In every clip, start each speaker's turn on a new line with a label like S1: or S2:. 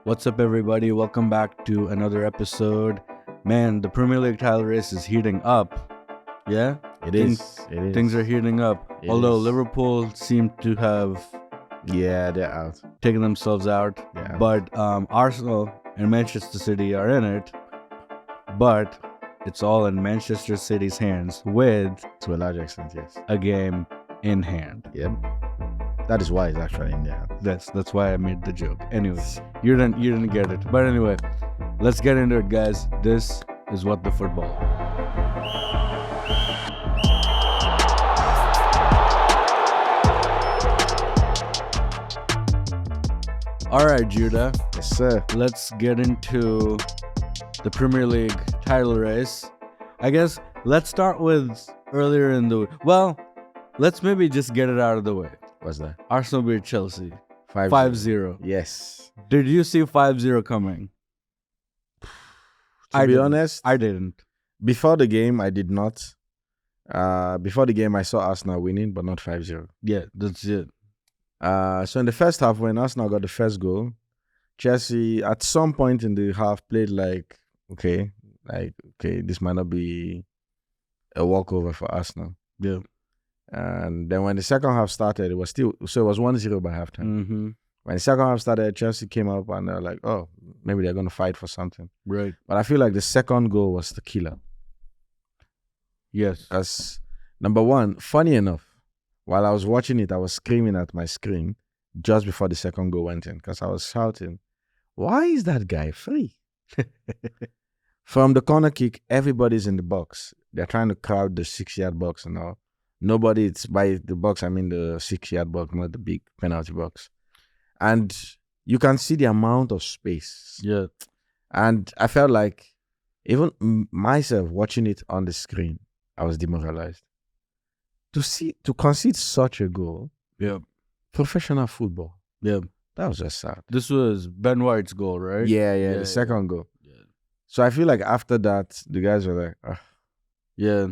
S1: What's up, everybody? Welcome back to another episode. Man, the Premier League title race is heating up. Yeah?
S2: It is.
S1: Things are heating up. Although Liverpool seem to have
S2: they're out.
S1: taken themselves out.
S2: Yeah.
S1: But Arsenal and Manchester City are in it. But it's all in Manchester City's hands with,
S2: To a large extent, yes.
S1: a game in hand.
S2: Yep. That is why it's actually in there.
S1: That's why I made the joke. Anyways, you didn't get it. But anyway, let's get into it, guys. This is What the Football. All right, Judah.
S2: Yes, sir.
S1: Let's get into the Premier League title race. I guess let's start with earlier in the... Well, let's maybe just get it out of the way.
S2: What's that?
S1: Arsenal beat Chelsea
S2: 5-0.
S1: 5-0.
S2: Yes.
S1: Did you see 5-0 coming?
S2: To be honest,
S1: I didn't.
S2: before the game, I did not. Before the game, I saw Arsenal winning, but not 5-0.
S1: Yeah, that's it.
S2: So in the first half, when Arsenal got the first goal, Chelsea, at some point in the half, played like, okay, this might not be a walkover for Arsenal.
S1: Yeah.
S2: And then when the second half started, it was 1-0 by halftime.
S1: Mm-hmm.
S2: When the second half started, Chelsea came up and they're like, oh, maybe they're going to fight for something.
S1: Right.
S2: But I feel like the second goal was the killer.
S1: Yes.
S2: Because, number one, funny enough, while I was watching it, I was screaming at my screen just before the second goal went in because I was shouting, why is that guy free? From the corner kick, everybody's in the box. They're trying to crowd the 6-yard box and all. Nobody, it's by the box, I mean the 6-yard box, not the big penalty box. And you can see the amount of space.
S1: Yeah.
S2: And I felt like, even myself watching it on the screen, I was demoralized. To concede such a goal,
S1: Yeah.
S2: professional football,
S1: Yeah.
S2: that was just sad.
S1: This was Ben White's goal, right?
S2: Yeah, the second goal.
S1: Yeah.
S2: So I feel like after that, the guys were like, ugh.
S1: Yeah.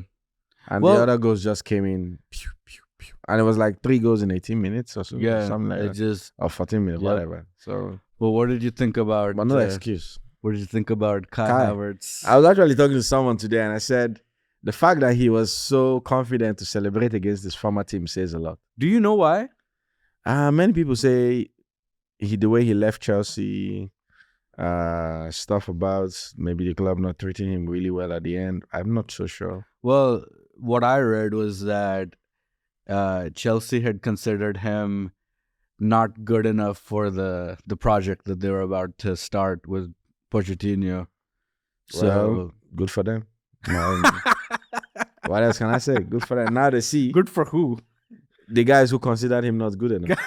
S2: And
S1: Well,
S2: the other goals just came in, pew, pew, pew. And it was like 3 goals in 18 minutes or so.
S1: Yeah.
S2: Something like
S1: It
S2: that.
S1: just...
S2: Or 14 minutes,
S1: Yeah.
S2: whatever. So,
S1: Well, what did you think about...
S2: but no excuse.
S1: What did you think about Kai Havertz?
S2: I was actually talking to someone today and I said, the fact that he was so confident to celebrate against his former team says a lot.
S1: Do you know why?
S2: Many people say the way he left Chelsea, stuff about maybe the club not treating him really well at the end. I'm not so sure.
S1: Well, what I read was that Chelsea had considered him not good enough for the project that they were about to start with Pochettino. So,
S2: Well, good for them. What else can I say? Good for them. Now they see
S1: good for who?
S2: the guys who considered him not good enough.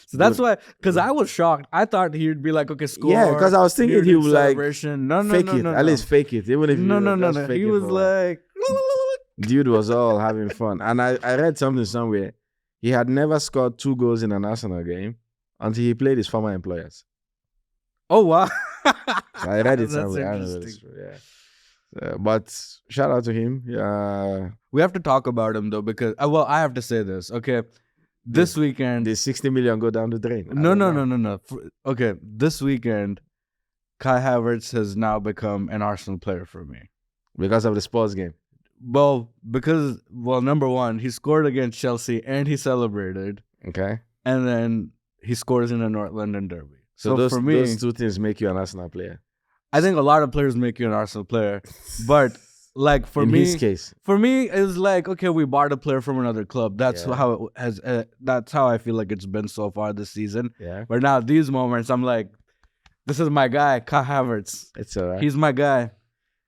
S1: So that's why, because I was shocked. I thought he'd be like, okay, score.
S2: Yeah, because I was thinking he would like
S1: fake
S2: fake it. At least fake it. Even if
S1: No. He was like,
S2: dude was all having fun. And I read something somewhere. He had never scored 2 goals in an Arsenal game until he played his former employers.
S1: oh, wow.
S2: So I read it
S1: That's
S2: somewhere. I don't know if it's
S1: interesting.
S2: true. Yeah. But shout out to him. Yeah.
S1: We have to talk about him, though, because, I have to say this, okay? This weekend...
S2: The 60 million go down the drain.
S1: No. Okay, this weekend, Kai Havertz has now become an Arsenal player for me.
S2: Because of the sports game.
S1: Well, number one, he scored against Chelsea and he celebrated.
S2: Okay.
S1: And then he scores in a North London derby.
S2: So
S1: for me,
S2: those 2 things make you an Arsenal player.
S1: I think a lot of players make you an Arsenal player. But like
S2: In his case.
S1: for me, it's like, okay, we bought a player from another club. That's how it has. That's how I feel like it's been so far this season.
S2: Yeah.
S1: But now these moments, I'm like, this is my guy, Kai Havertz.
S2: It's all right.
S1: He's my guy.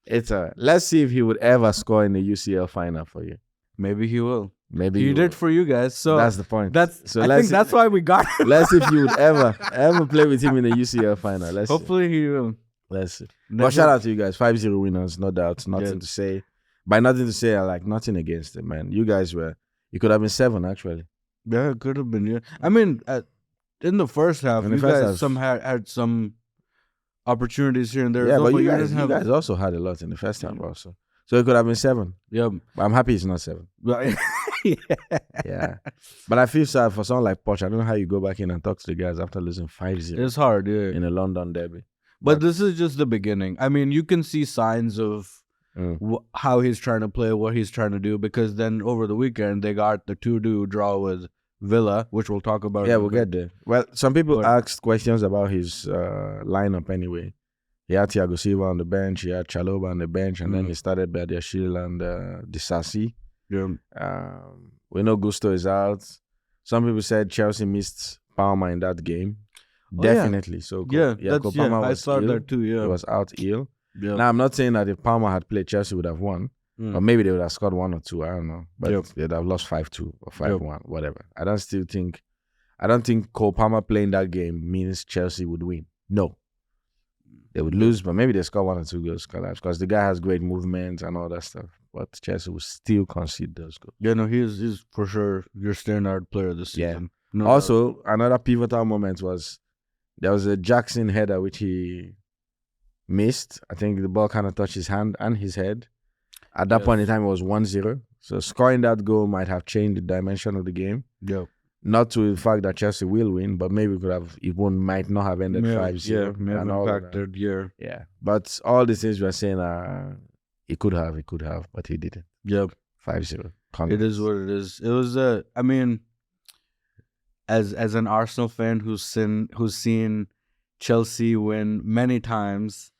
S2: It's all right. Let's see if he would ever score in the UCL final for you.
S1: Maybe he will.
S2: Maybe
S1: He
S2: will.
S1: did for you guys. So
S2: That's the point.
S1: I think that's why we got him.
S2: Let's see if you would ever play with him in the UCL final. Let's see.
S1: Hopefully he will.
S2: Let's see. But shout out to you guys. 5-0 winners, no doubt. Nothing to say. By nothing to say, I like nothing against it, man. You guys you could have been 7 actually.
S1: Yeah, it could have been. Yeah. I mean, in the first half, you guys had some opportunities here and there.
S2: Yeah, but you guys also had a lot in the first half also. So it could have been 7.
S1: Yeah.
S2: But I'm happy it's not 7. Yeah. But I feel sad for someone like Poch. I don't know how you go back in and talk to the guys after losing 5-0
S1: It's hard, yeah.
S2: in a London derby.
S1: But this is just the beginning. I mean, you can see signs of how he's trying to play, what he's trying to do, because then over the weekend they got the 2-2 draw with Villa, which we'll talk about.
S2: Yeah, we'll get there. Well, some people asked questions about his lineup anyway. He had Thiago Silva on the bench, he had Chalobah on the bench, and then he started Badiashile and Disasi.
S1: Yeah.
S2: We know Gusto is out. Some people said Chelsea missed Palmer in that game. Definitely. So
S1: Palmer I saw that too. Yeah,
S2: he was out ill.
S1: Yeah.
S2: Now I'm not saying that if Palmer had played, Chelsea would have won, or maybe they would have scored 1 or 2. I don't know, but they'd have lost 5-2 or 5-1, whatever. I don't think Cole Palmer playing that game means Chelsea would win. No, they would lose, but maybe they score 1 or 2 goals because the guy has great movement and all that stuff. But Chelsea will still concede those goals.
S1: Yeah, no, he's for sure your standout player this season.
S2: Yeah. No, also, another pivotal moment was there was a Jackson header which he missed. I think the ball kind of touched his hand and his head. At that point in time, it was 1-0. So scoring that goal might have changed the dimension of the game.
S1: Yeah.
S2: Not to the fact that Chelsea will win, but maybe it might not have ended 5-0.
S1: Yeah, and impacted,
S2: yeah. But all the things we are saying are it could have, but he didn't.
S1: Yep.
S2: 5-0.
S1: It is what it is. It was I mean, as an Arsenal fan who's seen Chelsea win many times.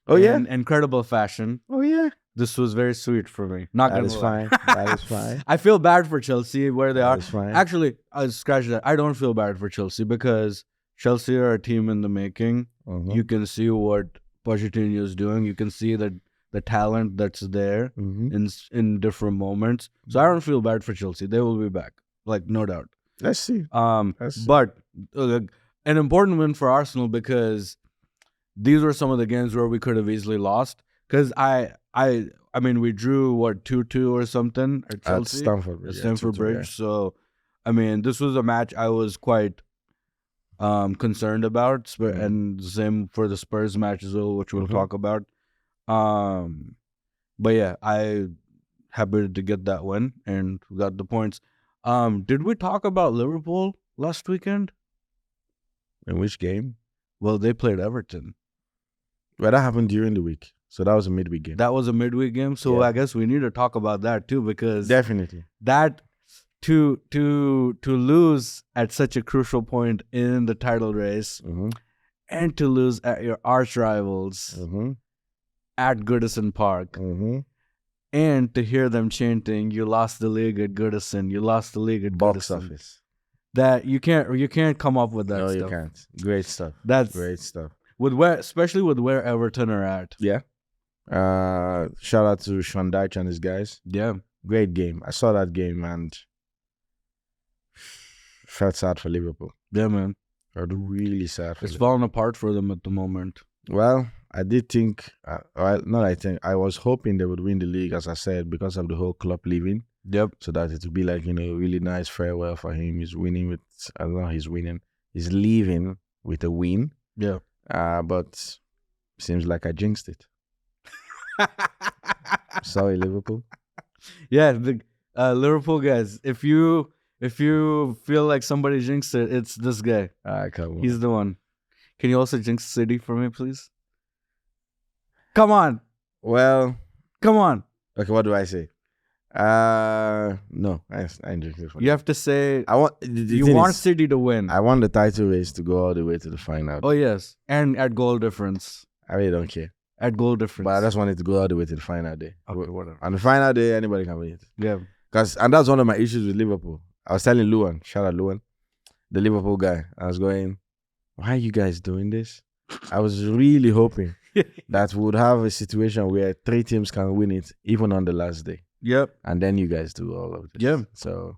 S1: In incredible fashion.
S2: Oh yeah.
S1: This was very sweet for me. That is
S2: fine. That is fine.
S1: I feel bad for Chelsea where they are.
S2: That is fine.
S1: Actually, I scratch that. I don't feel bad for Chelsea because Chelsea are a team in the making. You can see what Pochettino is doing. You can see that the talent that's there in different moments. So I don't feel bad for Chelsea. They will be back, like no doubt.
S2: Let's see.
S1: But an important win for Arsenal because these were some of the games where we could have easily lost. Because I mean, we drew 2-2 or something at Chelsea,
S2: at
S1: Stamford Bridge. So, I mean, this was a match I was quite concerned about, and the same for the Spurs match as well, which we'll talk about. But yeah, I happy to get that win and we got the points. Did we talk about Liverpool last weekend?
S2: In which game?
S1: Well, they played Everton.
S2: Well, that happened during the week. So that was a midweek game.
S1: That was a midweek game. So I guess we need to talk about that too, because
S2: definitely
S1: that to lose at such a crucial point in the title race and to lose at your arch rivals at Goodison Park and to hear them chanting, "You lost the league at Goodison. You lost the league at
S2: box
S1: Goodison."
S2: Office.
S1: That you can't come up with that
S2: no,
S1: stuff.
S2: No, you can't. Great stuff.
S1: That's
S2: great stuff.
S1: Especially with where Everton are at.
S2: Yeah. Shout out to Sean Dyche and his guys.
S1: Yeah.
S2: Great game. I saw that game and felt sad for Liverpool.
S1: Yeah, man.
S2: Felt really sad for
S1: It's falling apart for them at the moment.
S2: Well, I did think, I was hoping they would win the league, as I said, because of the whole club leaving.
S1: Yep.
S2: So that it would be like, really nice farewell for him. He's winning He's leaving with a win.
S1: Yeah.
S2: But seems like I jinxed it. Sorry, Liverpool.
S1: Yeah, the Liverpool guys. If you feel like somebody jinxed it, it's this guy.
S2: Come on.
S1: He's the one. Can you also jinx City for me, please? Come on.
S2: Well,
S1: come on.
S2: Okay, what do I say? No, I ain't jinxing it for
S1: you. Have to say
S2: I want.
S1: You want City to win.
S2: I want the title race to go all the way to the final.
S1: Oh yes, and at goal difference.
S2: I really don't care.
S1: At goal difference.
S2: But I just want it to go all the way to the final day.
S1: Okay, whatever.
S2: On the final day, anybody can win it.
S1: Yeah.
S2: And that's one of my issues with Liverpool. I was telling Luan, shout out Luan, the Liverpool guy. I was going, why are you guys doing this? I was really hoping that we would have a situation where 3 teams can win it, even on the last day.
S1: Yep.
S2: And then you guys do all of this.
S1: Yep.
S2: So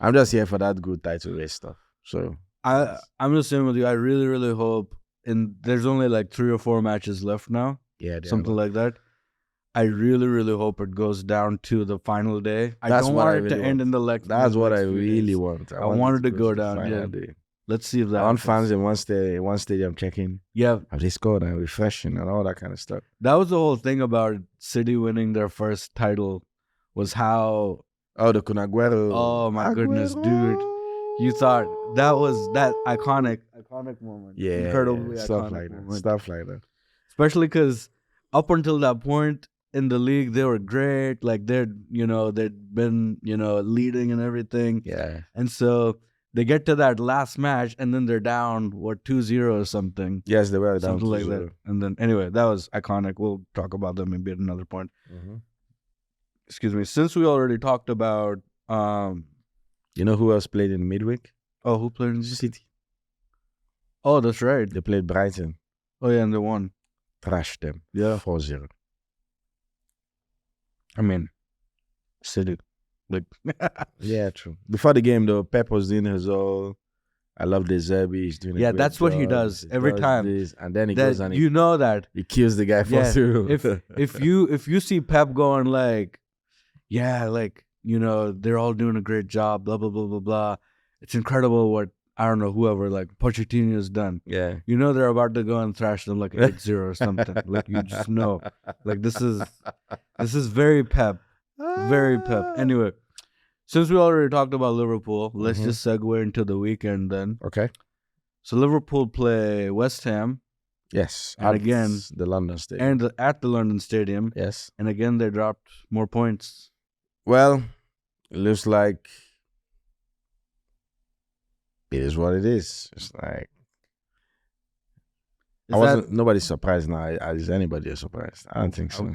S2: I'm just here for that good title race stuff. So
S1: I'm the same with you. I really, really hope. And there's only like 3 or 4 matches left now.
S2: Yeah,
S1: something like that. I really, really hope it goes down to the final day. I don't want it to end in the leg.
S2: That's what I really want.
S1: I wanted to go down. Yeah.
S2: Day.
S1: Let's see if that.
S2: I want fans in one stadium checking.
S1: Yeah.
S2: Have they scored and refreshing and all that kind of stuff.
S1: That was the whole thing about City winning their first title, was how
S2: Oh, the Kun Aguero.
S1: Oh my goodness, dude!
S2: Aguero.
S1: You thought that was that iconic moment.
S2: Yeah,
S1: Incredibly
S2: stuff
S1: iconic
S2: like that.
S1: moment.
S2: Stuff like that.
S1: Especially because up until that point in the league, they were great. Like they'd been leading and everything.
S2: Yeah.
S1: And so they get to that last match, and then they're down 2-0 or something.
S2: Yes, they were down
S1: Something like that.
S2: 2-0.
S1: And then anyway, that was iconic. We'll talk about them maybe at another point.
S2: Mhm.
S1: Excuse me. Since we already talked about
S2: You know who else played in midweek?
S1: who played in
S2: City.
S1: Oh, that's right.
S2: They played Brighton.
S1: Oh yeah, and they won.
S2: Trashed them.
S1: Yeah.
S2: 4-0.
S1: I mean, City. Like
S2: Yeah, true. Before the game, though, Pep was doing his all. I love the Zerbi. He's doing a
S1: Yeah,
S2: great
S1: that's what he
S2: job.
S1: does every time.
S2: This, and then he goes and
S1: you know that
S2: he kills the guy for
S1: Yeah,
S2: 0.
S1: if you see Pep going like, yeah, like they're all doing a great job, blah blah blah blah blah. It's incredible what I don't know whoever like Pochettino's done.
S2: Yeah.
S1: They're about to go and thrash them like 8-0 or something. Like you just know, like this is very Pep, very Pep. Anyway, since we already talked about Liverpool, let's just segue into the weekend then.
S2: Okay.
S1: So Liverpool play West Ham.
S2: Yes.
S1: And again,
S2: the London Stadium.
S1: And at the London Stadium.
S2: Yes.
S1: And again, they dropped more points.
S2: Well, it looks like it is what it is. It's like nobody's surprised now. Is anybody surprised? I don't think so.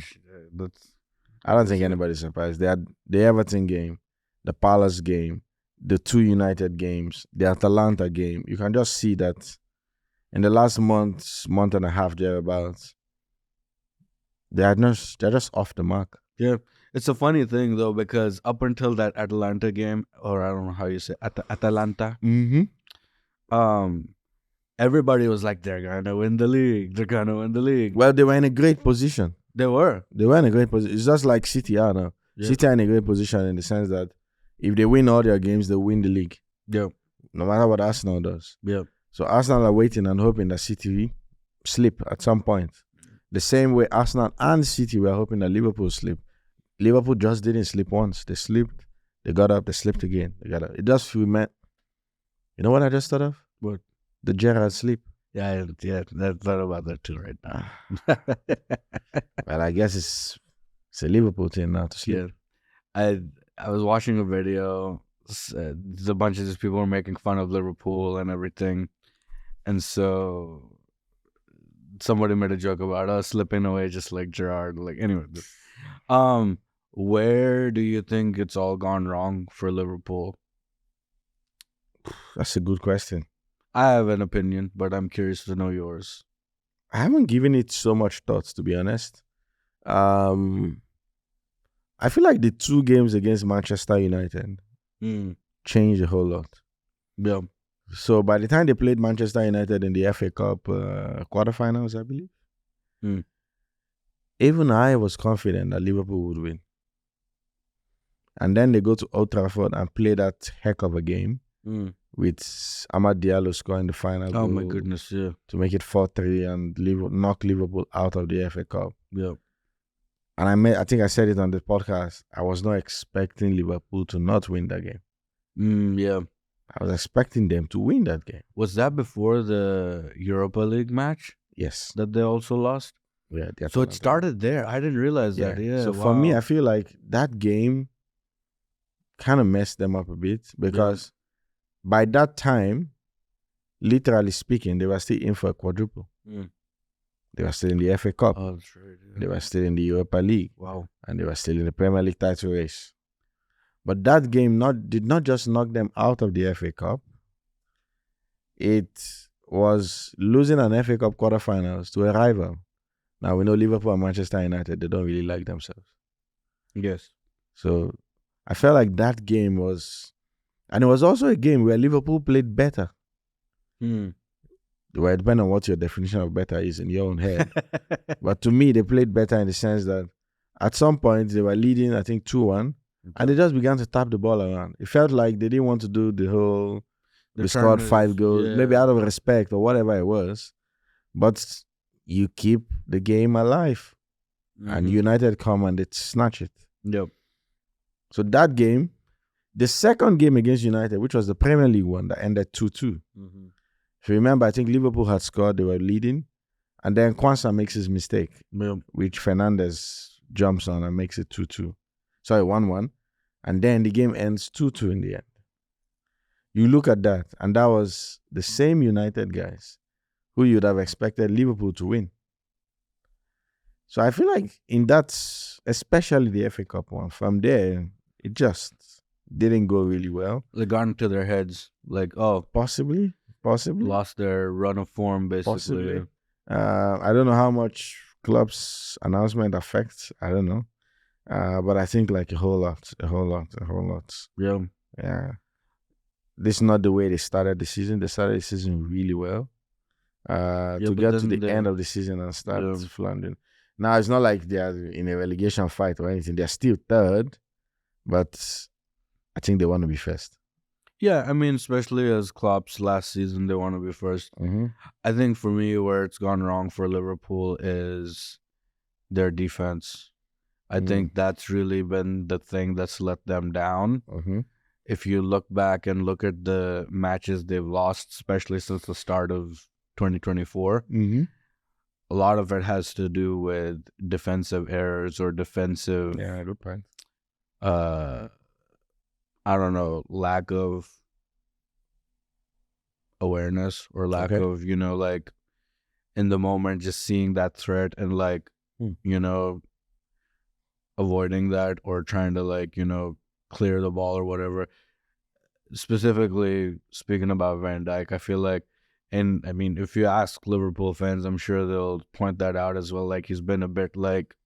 S2: I don't think anybody's surprised. They had the Everton game, the Palace game, the 2 United games, the Atalanta game. You can just see that in the last month and a half thereabouts, they're just off the mark.
S1: Yeah. It's a funny thing though, because up until that Atalanta game, or I don't know how you say Atalanta, everybody was like, they're gonna win the league. They're gonna win the league.
S2: Well, they were in a great position.
S1: They were
S2: in a great position. It's just like City are now. Yeah. City are in a great position in the sense that if they win all their games, they win the league.
S1: Yeah.
S2: No matter what Arsenal does.
S1: Yeah.
S2: So Arsenal are waiting and hoping that City slip at some point. The same way Arsenal and City were hoping that Liverpool slip. Liverpool just didn't slip once. They slipped. They got up. They slipped again. They got up. It just meant. You know what I just thought of?
S1: What?
S2: The Gerrard slip.
S1: Yeah. I thought about that too right now.
S2: Well, I guess it's a Liverpool thing now to sleep.
S1: Yeah. I was watching a video. There's a bunch of these people were making fun of Liverpool and everything, and so somebody made a joke about us slipping away just like Gerrard. Like anyway, where do you think it's all gone wrong for Liverpool?
S2: That's a good question.
S1: I have an opinion, but I'm curious to know yours.
S2: I haven't given it so much thoughts, to be honest. I feel like the 2 games against Manchester United changed a whole lot.
S1: Yeah.
S2: So by the time they played Manchester United in the FA Cup quarterfinals, I believe, even I was confident that Liverpool would win. And then they go to Old Trafford and play that heck of a game with Amad Diallo scoring the final goal.
S1: Oh my goodness, yeah.
S2: To make it 4-3 and knock Liverpool out of the FA Cup.
S1: Yeah.
S2: And I think I said it on the podcast. I was not expecting Liverpool to not win that game.
S1: Yeah.
S2: I was expecting them to win that game.
S1: Was that before the Europa League match?
S2: Yes.
S1: That they also lost?
S2: Yeah.
S1: So it started there. I didn't realize that. Yeah.
S2: So for me, I feel like that game kind of messed them up a bit because by that time, literally speaking, they were still in for a quadruple. They were still in the FA Cup.
S1: Oh, that's right. Yeah.
S2: They were still in the Europa League.
S1: Wow. And
S2: they were still in the Premier League title race. But that game did not just knock them out of the FA Cup. It was losing an FA Cup quarterfinals to a rival. Now, we know Liverpool and Manchester United, they don't really like themselves.
S1: Yes.
S2: So I felt like that game was... And it was also a game where Liverpool played better. Well, it depends on what your definition of better is in your own head. But to me, they played better in the sense that at some point, they were leading, I think, 2-1. And they just began to tap the ball around. It felt like they didn't want to do the whole... They scored 5 goals, maybe out of respect or whatever it was. But you keep the game alive. And United come and they snatch it.
S1: Yep.
S2: So that game, the second game against United, which was the Premier League one that ended 2-2. If you remember, I think Liverpool had scored, they were leading, and then Kwanzaa makes his mistake, which Fernandes jumps on and makes it 2-2. Sorry, 1-1. And then the game ends 2-2 in the end. You look at that, and that was the same United guys who you'd have expected Liverpool to win. So I feel like in that, especially the FA Cup one, from there, it just didn't go really well.
S1: They got into their heads, like, oh,
S2: Possibly.
S1: lost their run of form, basically.
S2: Possibly. I don't know how much Klopp's announcement affects. I don't know. But I think like a whole lot.
S1: Yeah.
S2: Yeah. This is not the way they started the season. They started the season really well. To get to the end of the season and start floundering. Now, it's not like they are in a relegation fight or anything. They're still third, but I think they want to be first.
S1: Yeah, I mean, especially as Klopp's last season, they want to be first. I think for me, where it's gone wrong for Liverpool is their defense. I think that's really been the thing that's let them down. If you look back and look at the matches they've lost, especially since the start of 2024, a lot of it has to do with defensive errors or defensive,
S2: good point.
S1: I don't know, lack of awareness or lack of, like in the moment, just seeing that threat and like, avoiding that or trying to like, clear the ball or whatever. Specifically speaking about Van Dijk, I feel like, and I mean, if you ask Liverpool fans, I'm sure they'll point that out as well. Like he's been a bit like,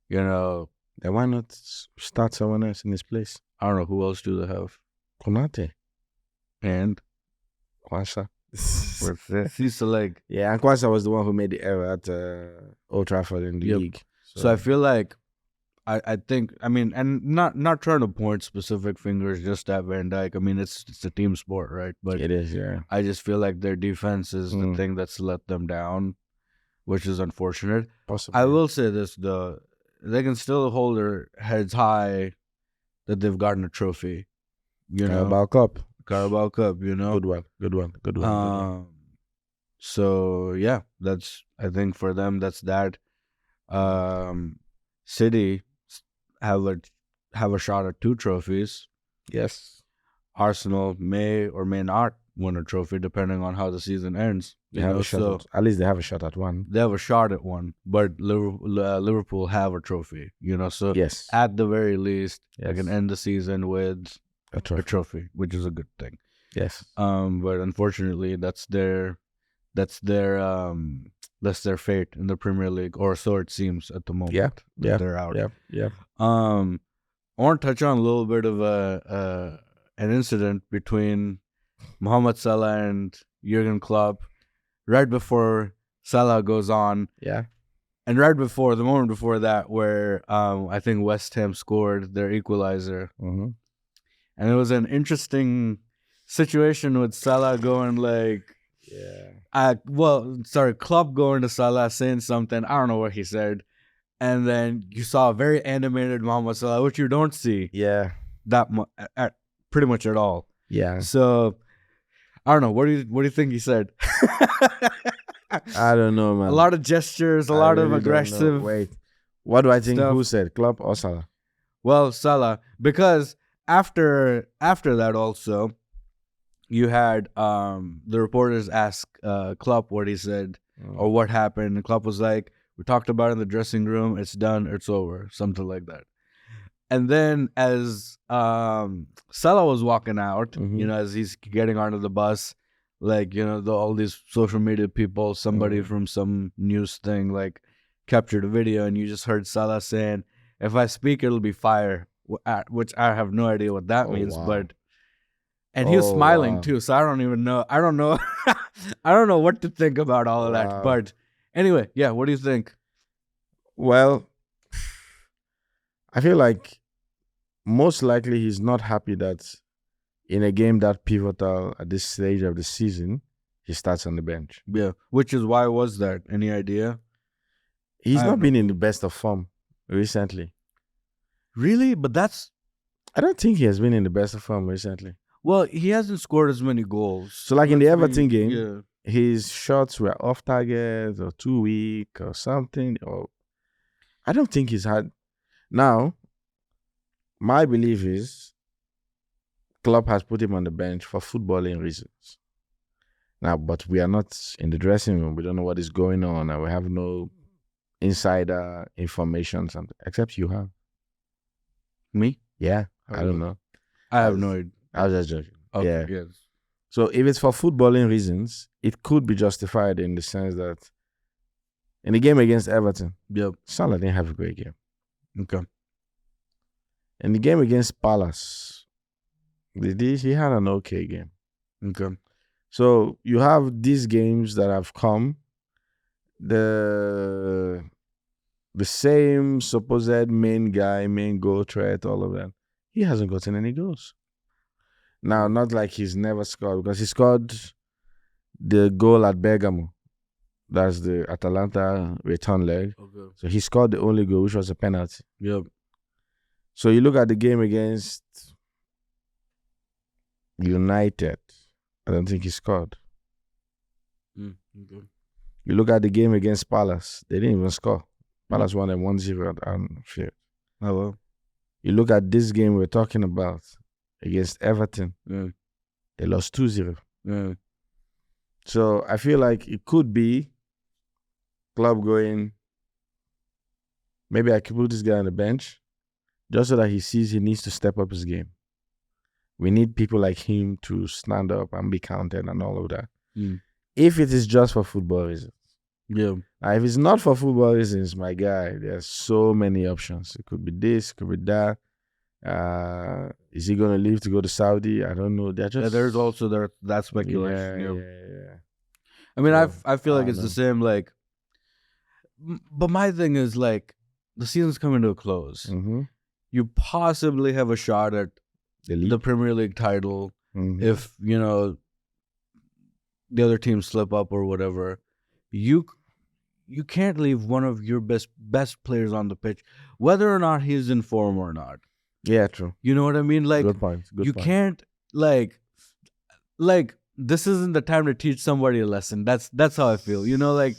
S2: then why not start someone else in his place?
S1: I don't know, who else do they have?
S2: Konate.
S1: And
S2: Kwanzaa.
S1: He's like,
S2: yeah, and Kwanzaa was the one who made the error at Old Trafford in the league.
S1: So I feel like, I think, I mean, and not trying to point specific fingers just at Van Dijk. I mean, it's a team sport, right? But
S2: it is, yeah.
S1: I just feel like their defense is the thing that's let them down, which is unfortunate.
S2: Possibly.
S1: I will say this, though. They can still hold their heads high that they've gotten a trophy.
S2: Carabao Cup.
S1: Good one. So, yeah, I think for them, that's that. City have a shot at 2 trophies.
S2: Yes.
S1: Arsenal may or may not win a trophy depending on how the season ends.
S2: At least they have a shot at one.
S1: They have a shot at one, but Liverpool have a trophy. So
S2: yes,
S1: at the very least, they can end the season with a trophy, which is a good thing.
S2: Yes.
S1: But unfortunately, that's their fate in the Premier League, or so it seems at the moment.
S2: Yeah.
S1: They're out.
S2: Yeah.
S1: I want to touch on a little bit of an incident between Mohamed Salah and Jurgen Klopp right before Salah goes on.
S2: Yeah.
S1: And right before, the moment before that, where I think West Ham scored their equalizer. And it was an interesting situation with Salah going like, Klopp going to Salah saying something. I don't know what he said. And then you saw a very animated Mohamed Salah, which you don't see.
S2: Yeah.
S1: That pretty much at all.
S2: Yeah.
S1: So I don't know. What do you think he said?
S2: I don't know, man.
S1: A lot of gestures, a lot of aggressive.
S2: Wait, what do I think?
S1: Stuff.
S2: Who said, Klopp or Salah?
S1: Well, Salah, because after that also, you had the reporters ask Klopp what he said or what happened, and Klopp was like, "We talked about it in the dressing room. It's done. It's over." Something like that. And then as Salah was walking out, as he's getting onto the bus, like, all these social media people, somebody from some news thing, like, captured a video, and you just heard Salah saying, "If I speak, it'll be fire," which I have no idea what that means,
S2: wow.
S1: but... And he was smiling too, so I don't know. I don't know what to think about all of that. But anyway, yeah, what do you think?
S2: Well, I feel like most likely he's not happy that in a game that pivotal at this stage of the season, he starts on the bench.
S1: Yeah, which is why was that? Any idea?
S2: He's not been in the best of form recently.
S1: Really? But that's
S2: I don't think he has been in the best of form recently.
S1: Well, he hasn't scored as many goals.
S2: So, like in the
S1: Let's
S2: Everton
S1: be-
S2: game,
S1: yeah.
S2: his shots were off target or too weak or something. Or I don't think he's had. Now, my belief is Klopp has put him on the bench for footballing reasons. Now, but we are not in the dressing room. We don't know what is going on, and we have no insider information, something except you have.
S1: Me?
S2: Yeah,
S1: How
S2: I
S1: do
S2: don't
S1: you-
S2: know.
S1: I have
S2: was-
S1: no idea.
S2: I was just joking.
S1: Okay,
S2: Yeah.
S1: yes.
S2: So if it's for footballing reasons, it could be justified in the sense that in the game against Everton,
S1: Yep.
S2: Salah didn't have a great game.
S1: Okay.
S2: In the game against Palace, he had an okay game.
S1: Okay.
S2: So you have these games that have come, the same supposed main guy, main goal threat, all of that. He hasn't gotten any goals. Now, not like he's never scored, because he scored the goal at Bergamo. That's the Atalanta return leg.
S1: Okay.
S2: So he scored the only goal, which was a penalty.
S1: Yep.
S2: So you look at the game against United, I don't think he scored.
S1: Okay.
S2: You look at the game against Palace, they didn't even score. Palace won them 1-0 at Anfield.
S1: Oh well.
S2: You look at this game we're talking about against Everton,
S1: Yeah.
S2: they lost 2-0.
S1: Yeah.
S2: So I feel like it could be club going, maybe I could put this guy on the bench just so that he sees he needs to step up his game. We need people like him to stand up and be counted and all of that.
S1: Mm.
S2: If it is just for football reasons.
S1: Yeah.
S2: Now, if it's not for football reasons, my guy, there's so many options. It could be this, it could be that. Is he going to leave to go to Saudi? I don't know. They're just,
S1: There's also that speculation.
S2: Yeah.
S1: I mean,
S2: So,
S1: I feel like
S2: I
S1: it's
S2: don't
S1: the same. Like, but my thing is like, the season's coming to a close.
S2: Mm-hmm.
S1: You possibly have a shot at
S2: The league.
S1: the Premier League title
S2: Mhm.
S1: if the other teams slip up or whatever. You can't leave one of your best players on the pitch, whether or not he's in form or not.
S2: Yeah, true.
S1: You know what I mean? Like,
S2: Good point. Good
S1: you
S2: point.
S1: can't like this isn't the time to teach somebody a lesson. That's how I feel. Like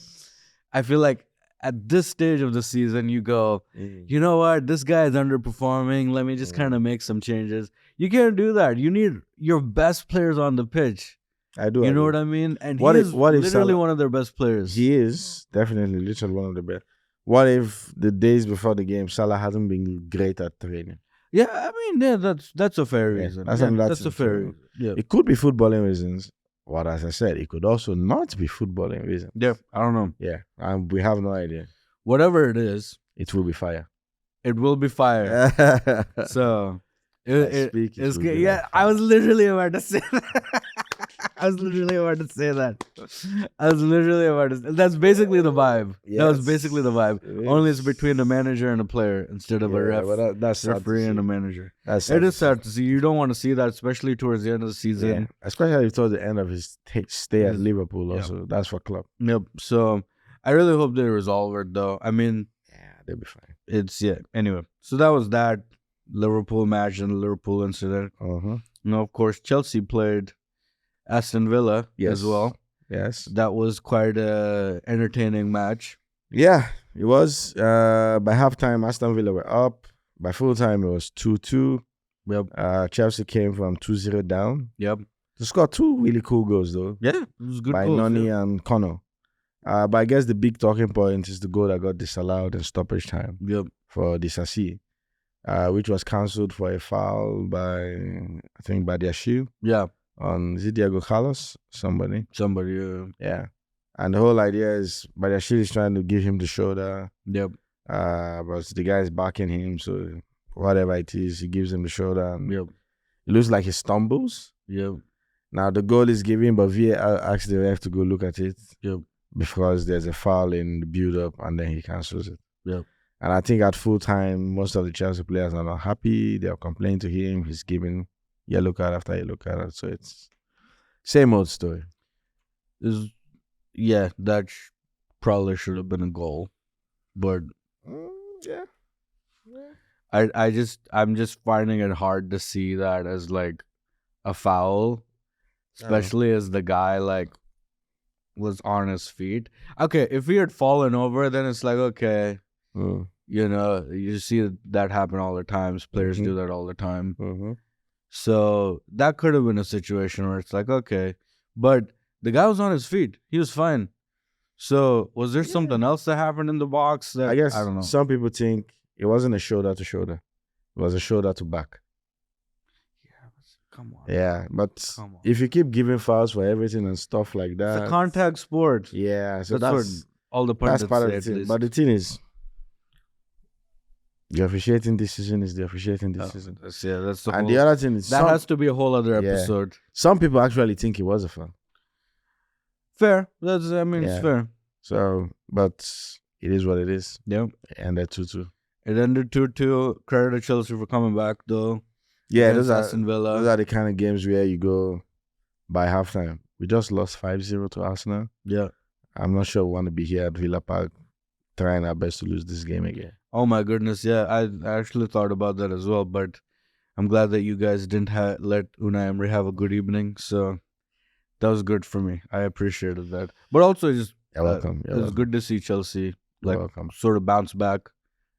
S1: I feel like at this stage of the season, you go, you know what, this guy is underperforming. Let me just kind of make some changes. You can't do that. You need your best players on the pitch.
S2: I do.
S1: You know what I mean? And
S2: What
S1: he
S2: if-
S1: is
S2: what if
S1: literally
S2: Salah-
S1: one of their best players.
S2: He is definitely literally one of the best. What if the days before the game, Salah hasn't been great at training?
S1: Yeah, I mean, yeah, that's a fair
S2: Yeah,
S1: reason.
S2: that's
S1: Yeah,
S2: another
S1: that's a
S2: thing,
S1: fair
S2: so-
S1: reason. Yeah.
S2: It could be footballing reasons. What, as I said, it could also not be footballing reasons.
S1: Yeah, I don't know.
S2: Yeah, and we have no idea.
S1: Whatever it is,
S2: It will be fire.
S1: it will be fire. So
S2: I speak, it
S1: it's
S2: will
S1: good.
S2: be
S1: Yeah,
S2: like
S1: I
S2: fire.
S1: was literally about to say that. I was literally about to say that. That's basically the vibe. That was
S2: Yes,
S1: basically the vibe.
S2: it
S1: Only it's
S2: is.
S1: between a manager and a player instead of a
S2: Yeah, but that's sad to
S1: referee and
S2: see.
S1: a manager.
S2: That's
S1: It
S2: to
S1: is
S2: see.
S1: sad to see. You don't want to see that, especially towards the end of the season.
S2: Yeah, especially towards the end of his stay at
S1: His-
S2: Liverpool.
S1: yeah.
S2: Also, that's for club.
S1: Yep. So I really hope they resolve it, though. I mean,
S2: Yeah, they'll be fine.
S1: Anyway, so that was that Liverpool match and the Liverpool incident.
S2: Uh-huh.
S1: Now, of course, Chelsea played Aston Villa as well.
S2: Yes.
S1: That was quite a entertaining match.
S2: Yeah, it was. By halftime, Aston Villa were up. By full time, it was 2-2.
S1: Yep.
S2: Chelsea came from 2-0 down.
S1: Yep.
S2: They scored two really cool goals, though,
S1: Yeah, it was good.
S2: by
S1: goals,
S2: Noni
S1: yeah.
S2: and Connor. But I guess the big talking point is the goal that got disallowed in stoppage time
S1: Yep.
S2: for Disasi, which was cancelled for a foul by, I think, Badiashile
S1: Yeah.
S2: on, is it Diego Carlos? Somebody.
S1: Somebody.
S2: Yeah. And the whole idea is Badiashile is trying to give him the shoulder.
S1: Yep.
S2: But the guy is backing him, so whatever it is, he gives him the shoulder. And
S1: Yep.
S2: it looks like he stumbles.
S1: Yep.
S2: Now the goal is given, but VAR asks the ref to go look at it.
S1: Yep.
S2: Because there's a foul in the build-up, and then he cancels it.
S1: Yep.
S2: And I think at full time, most of the Chelsea players are not happy. They are complaining to him. He's giving yellow card after yellow card. So it's same old story.
S1: That probably should have been a goal, but
S2: Yeah.
S1: I'm just finding it hard to see that as like a foul, especially as the guy like was on his feet. Okay, if he had fallen over, then it's like okay,
S2: Mm.
S1: you know, you see that happen all the times. Players do that all the time.
S2: Mm-hmm.
S1: So that could have been a situation where it's like okay, but the guy was on his feet. He was fine. So was there something else that happened in the box that
S2: I guess
S1: I don't know?
S2: some people think it wasn't a shoulder to shoulder. It was a shoulder to back.
S1: Come on.
S2: Yeah, but
S1: Come on.
S2: if you keep giving fouls for everything and stuff like that,
S1: It's a contact sport.
S2: yeah, so
S1: That's what
S2: that's
S1: all the
S2: that's
S1: pundits
S2: part
S1: say
S2: of the
S1: at
S2: thing.
S1: least.
S2: But the thing is, the officiating decision is the officiating decision.
S1: That's the
S2: And
S1: whole.
S2: the other thing is,
S1: That has to be a whole other
S2: Yeah.
S1: episode.
S2: some people actually think it was a foul.
S1: Fair. That's I mean
S2: Yeah.
S1: it's fair.
S2: So, but it is what it is.
S1: Yeah.
S2: And they're 2-2.
S1: It ended 2-2. Credit to Chelsea for coming back though.
S2: Yeah,
S1: against
S2: those are
S1: Aston Villa.
S2: those are the kind of games where you go by halftime. We just lost 5-0 to Arsenal.
S1: Yeah.
S2: I'm not sure we want to be here at Villa Park trying our best to lose this game again.
S1: Oh my goodness, yeah. I actually thought about that as well, but I'm glad that you guys didn't let Unai Emery have a good evening. So that was good for me. I appreciated that. But also, just
S2: You're welcome.
S1: it was good to see Chelsea
S2: You're welcome.
S1: sort of bounce back,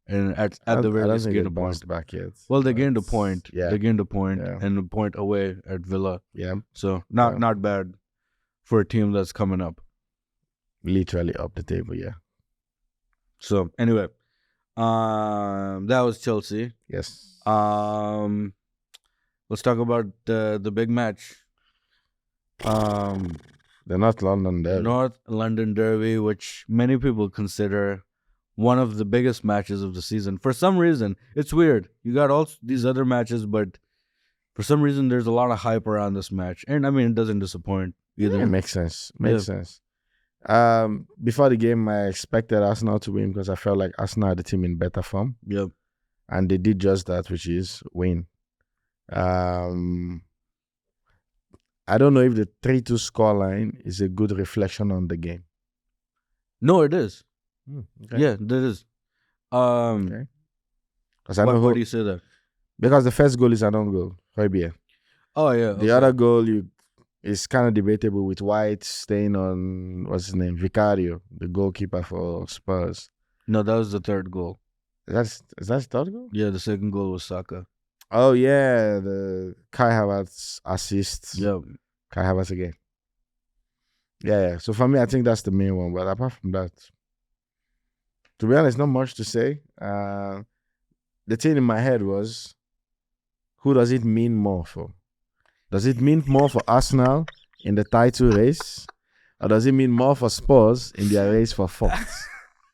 S1: and at the very least gain a point.
S2: Bounced back yet.
S1: Well, they
S2: but
S1: gained a point.
S2: Yeah.
S1: They gained a point
S2: Yeah.
S1: and a point away at Villa.
S2: Yeah.
S1: So
S2: Yeah.
S1: not bad for a team that's coming up.
S2: Literally up the table, yeah.
S1: So anyway, that was Chelsea.
S2: Yes.
S1: Let's talk about the big match.
S2: The North London Derby.
S1: North London Derby, which many people consider one of the biggest matches of the season. For some reason, it's weird. You got all these other matches, but for some reason, there's a lot of hype around this match. And I mean, it doesn't disappoint either.
S2: Yeah, it makes sense. Makes sense. Before the game, I expected Arsenal to win because I felt like Arsenal had the team in better form.
S1: Yep.
S2: And they did just that, which is win. I don't know if the 3-2 scoreline is a good reflection on the game.
S1: No, it is.
S2: Okay.
S1: Yeah, it is.
S2: Okay. I know
S1: Why do you say that?
S2: because the first goal is an own goal. Højbjerg.
S1: Oh, yeah.
S2: The other goal is kind of debatable with White staying on, what's his name, Vicario, the goalkeeper for Spurs.
S1: No, that was the third goal.
S2: Is that the third goal?
S1: Yeah, the second goal was Saka.
S2: Oh, yeah, the Kai Havertz assist.
S1: Yep.
S2: Kai Havertz again. Yeah. So for me, I think that's the main one. But apart from that, to be honest, not much to say. The thing in my head was, who does it mean more for? Does it mean more for Arsenal in the title race? Or does it mean more for Spurs in their race for fourth?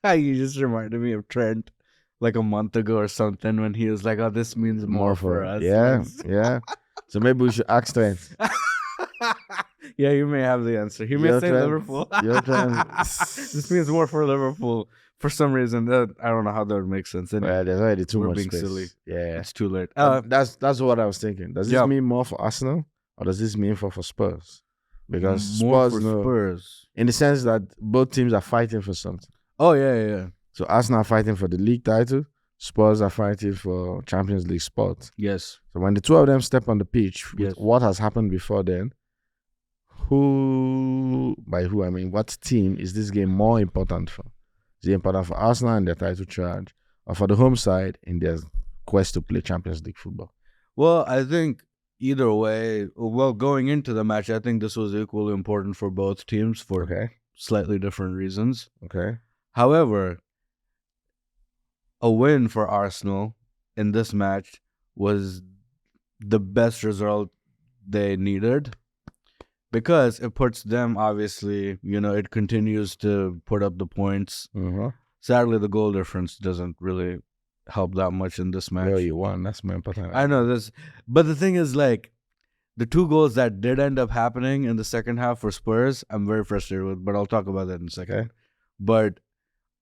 S1: You just reminded me of Trent like a month ago or something when he was like, oh, this means more for us.
S2: Yeah. So maybe we should ask Trent.
S1: Yeah, you may have the answer. He may
S2: Your
S1: say
S2: Trent.
S1: Liverpool.
S2: Your Trent.
S1: This means more for Liverpool. For some reason, I don't know how that would make sense. Anyway,
S2: Well, there's already too
S1: we're
S2: much
S1: being
S2: space.
S1: silly.
S2: Yeah.
S1: it's too late.
S2: That's what I was thinking. Does this
S1: Yeah.
S2: mean more for Arsenal or does this mean for Spurs? Because
S1: more
S2: Spurs,
S1: for Spurs.
S2: in the sense that both teams are fighting for something.
S1: Oh, yeah.
S2: So Arsenal are fighting for the league title. Spurs are fighting for Champions League spot.
S1: Yes.
S2: So when the two of them step on the pitch, with
S1: Yes.
S2: what has happened before then, I mean, what team is this game more important for? Is it important for Arsenal in their title charge or for the home side in their quest to play Champions League football?
S1: Well, I think either way, going into the match, I think this was equally important for both teams for
S2: Okay.
S1: slightly different reasons.
S2: Okay.
S1: However, a win for Arsenal in this match was the best result they needed because it puts them, obviously, it continues to put up the points.
S2: Uh-huh.
S1: Sadly, the goal difference doesn't really help that much in this match.
S2: Well, you won. That's more important.
S1: I know this, but the thing is, like, the two goals that did end up happening in the second half for Spurs, I'm very frustrated with, but I'll talk about that in a second.
S2: Okay.
S1: But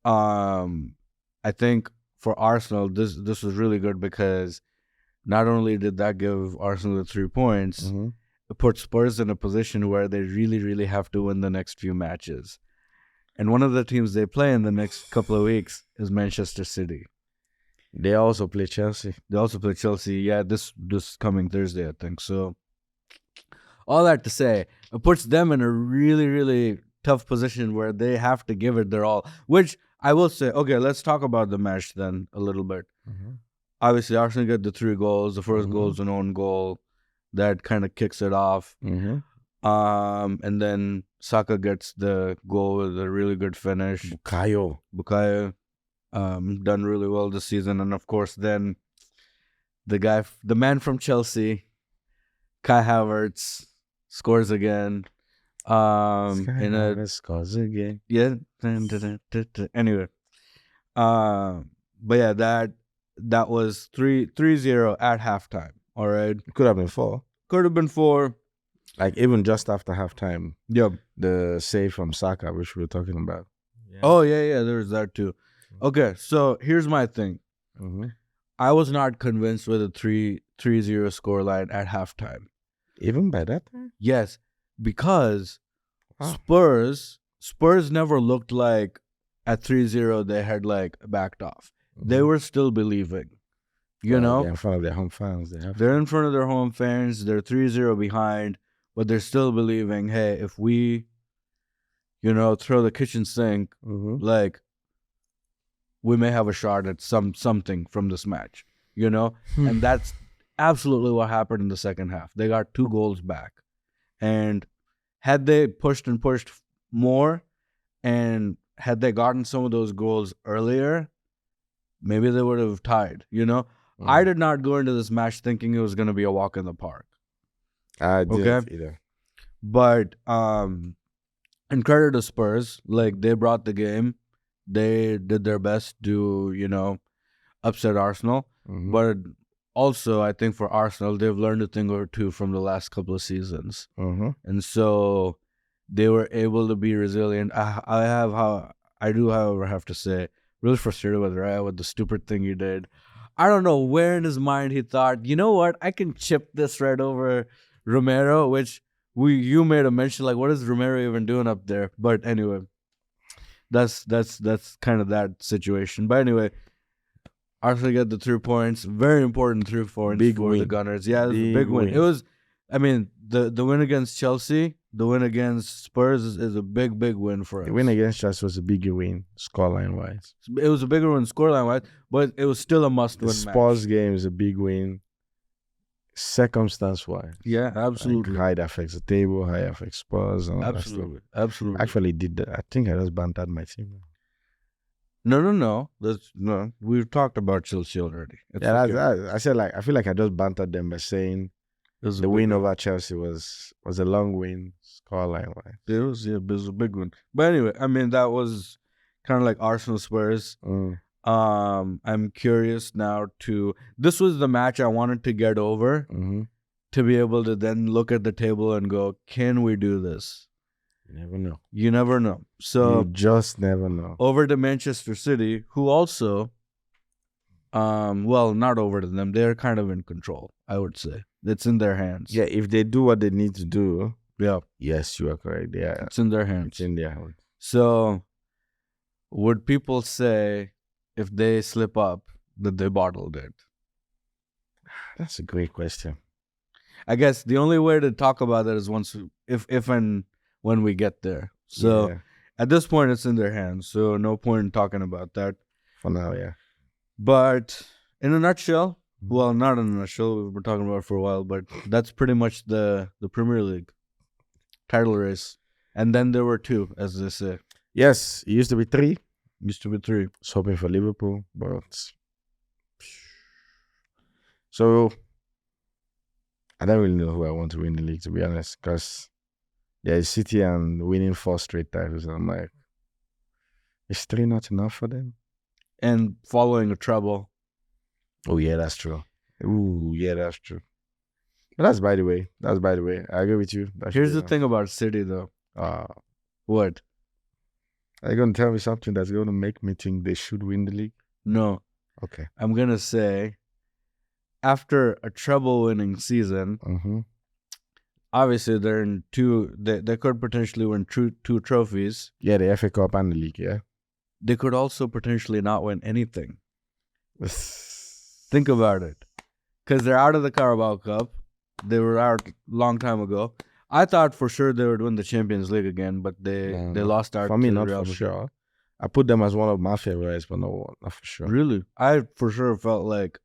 S1: I think for Arsenal, this was really good because not only did that give Arsenal the 3 points,
S2: Mm-hmm.
S1: it put Spurs in a position where they really, really have to win the next few matches. And one of the teams they play in the next couple of weeks is Manchester City.
S2: They also play Chelsea.
S1: They also play Chelsea. Yeah, this coming Thursday, I think. So all that to say, it puts them in a really, really tough position where they have to give it their all. Which I will say, okay, let's talk about the match then a little bit.
S2: Mm-hmm.
S1: Obviously, Arsenal get the 3 goals. The first
S2: Mhm.
S1: goal is an own goal that kind of kicks it off.
S2: Mm-hmm.
S1: And then Saka gets the goal with a really good finish. Bukayo, done really well this season, and of course, then the man from Chelsea, Kai Havertz, scores again. In a
S2: scores again.
S1: yeah. Anyway, but yeah, that was 3-0 at halftime. All right,
S2: It could have been 4.
S1: could have been 4.
S2: Like even just after halftime,
S1: Yep.
S2: the save from Saka, which we were talking about.
S1: Yeah. Oh yeah, there's that too. Okay, so here's my thing.
S2: Mm-hmm.
S1: I was not convinced with a 3-0 scoreline at halftime.
S2: Even by that time?
S1: Yes, because
S2: Wow.
S1: Spurs never looked like at 3-0 they had like backed off.
S2: Mm-hmm.
S1: They were still believing. You know?
S2: They're in front of their home fans.
S1: They're in front of their home fans. They're 3-0 behind, but they're still believing, hey, if we, throw the kitchen sink, like, we may have a shot at something from this match, And that's absolutely what happened in the second half. They got 2 goals back. And had they pushed and pushed more, and had they gotten some of those goals earlier, maybe they would have tied, I did not go into this match thinking it was going to be a walk in the park.
S2: I didn't either.
S1: But in credit to Spurs, like, they brought the game. They did their best to, upset Arsenal.
S2: Mm-hmm.
S1: But also, I think for Arsenal, they've learned a thing or two from the last couple of seasons.
S2: Mm-hmm.
S1: And so they were able to be resilient. I do, however, have to say, really frustrated with Raya with the stupid thing he did. I don't know where in his mind he thought, you know what, I can chip this right over Romero, which you made a mention, like, what is Romero even doing up there? But anyway, that's kind of that situation. But anyway, Arsenal get the 3 points. Very important 3 points
S2: big
S1: for
S2: win.
S1: the Gunners. Yeah, it was a big win. It was, the win against Chelsea, the win against Spurs is a big win for us.
S2: The win against Chelsea was a bigger win, scoreline-wise.
S1: It was a bigger win scoreline-wise, but it was still a must-win match.
S2: The Spurs game is a big win, circumstance-wise.
S1: Yeah, absolutely.
S2: Like, how it affects the table, how it affects Spurs. And
S1: absolutely.
S2: Actually did that. I think I just bantered my team.
S1: No. No. We've talked about Chelsea already.
S2: I said, like, I feel like I just bantered them by saying the win over Chelsea was a long win, scoreline-wise.
S1: It was a big one. But anyway, that was kind of like Arsenal Spurs. I'm curious now this was the match I wanted to get over, to be able to then look at the table and go, can we do this? You never know. So
S2: you just never know.
S1: Over to Manchester City, who also, not over to them. They're kind of in control, I would say. It's in their hands.
S2: Yeah, if they do what they need to do.
S1: Yeah.
S2: Yes, you are correct. Yeah,
S1: it's in their hands.
S2: It's in their hands.
S1: So, would people say, if they slip up, that they bottled it?
S2: That's a great question.
S1: I guess the only way to talk about that is if and when we get there. So at this point, it's in their hands. So no point in talking about that.
S2: For now, yeah.
S1: But in a nutshell, well, not in a nutshell, we've been talking about it for a while, but that's pretty much the Premier League title race. And then there were 2, as they say.
S2: Yes, it used to be 3.
S1: Used to be 3.
S2: I was hoping for Liverpool, but... So, I don't really know who I want to win the league, to be honest, because there's City and winning 4 straight titles. I'm like, is 3 not enough for them?
S1: And following a treble.
S2: Oh, yeah, that's true. Ooh, yeah, that's true. But that's by the way. I agree with you.
S1: Here's the thing about City, though. What?
S2: Are you going to tell me something that's going to make me think they should win the league?
S1: No.
S2: Okay.
S1: I'm going to say, after a treble-winning season, obviously they're in 2. They could potentially win 2 trophies.
S2: Yeah, the FA Cup and the league, yeah.
S1: They could also potentially not win anything. Think about it. Because they're out of the Carabao Cup. They were out a long time ago. I thought for sure they would win the Champions League again, but they lost out
S2: for me,
S1: to
S2: not
S1: Real
S2: for
S1: Madrid.
S2: sure. I put them as one of my favorites, but not for sure.
S1: Really? I for sure felt like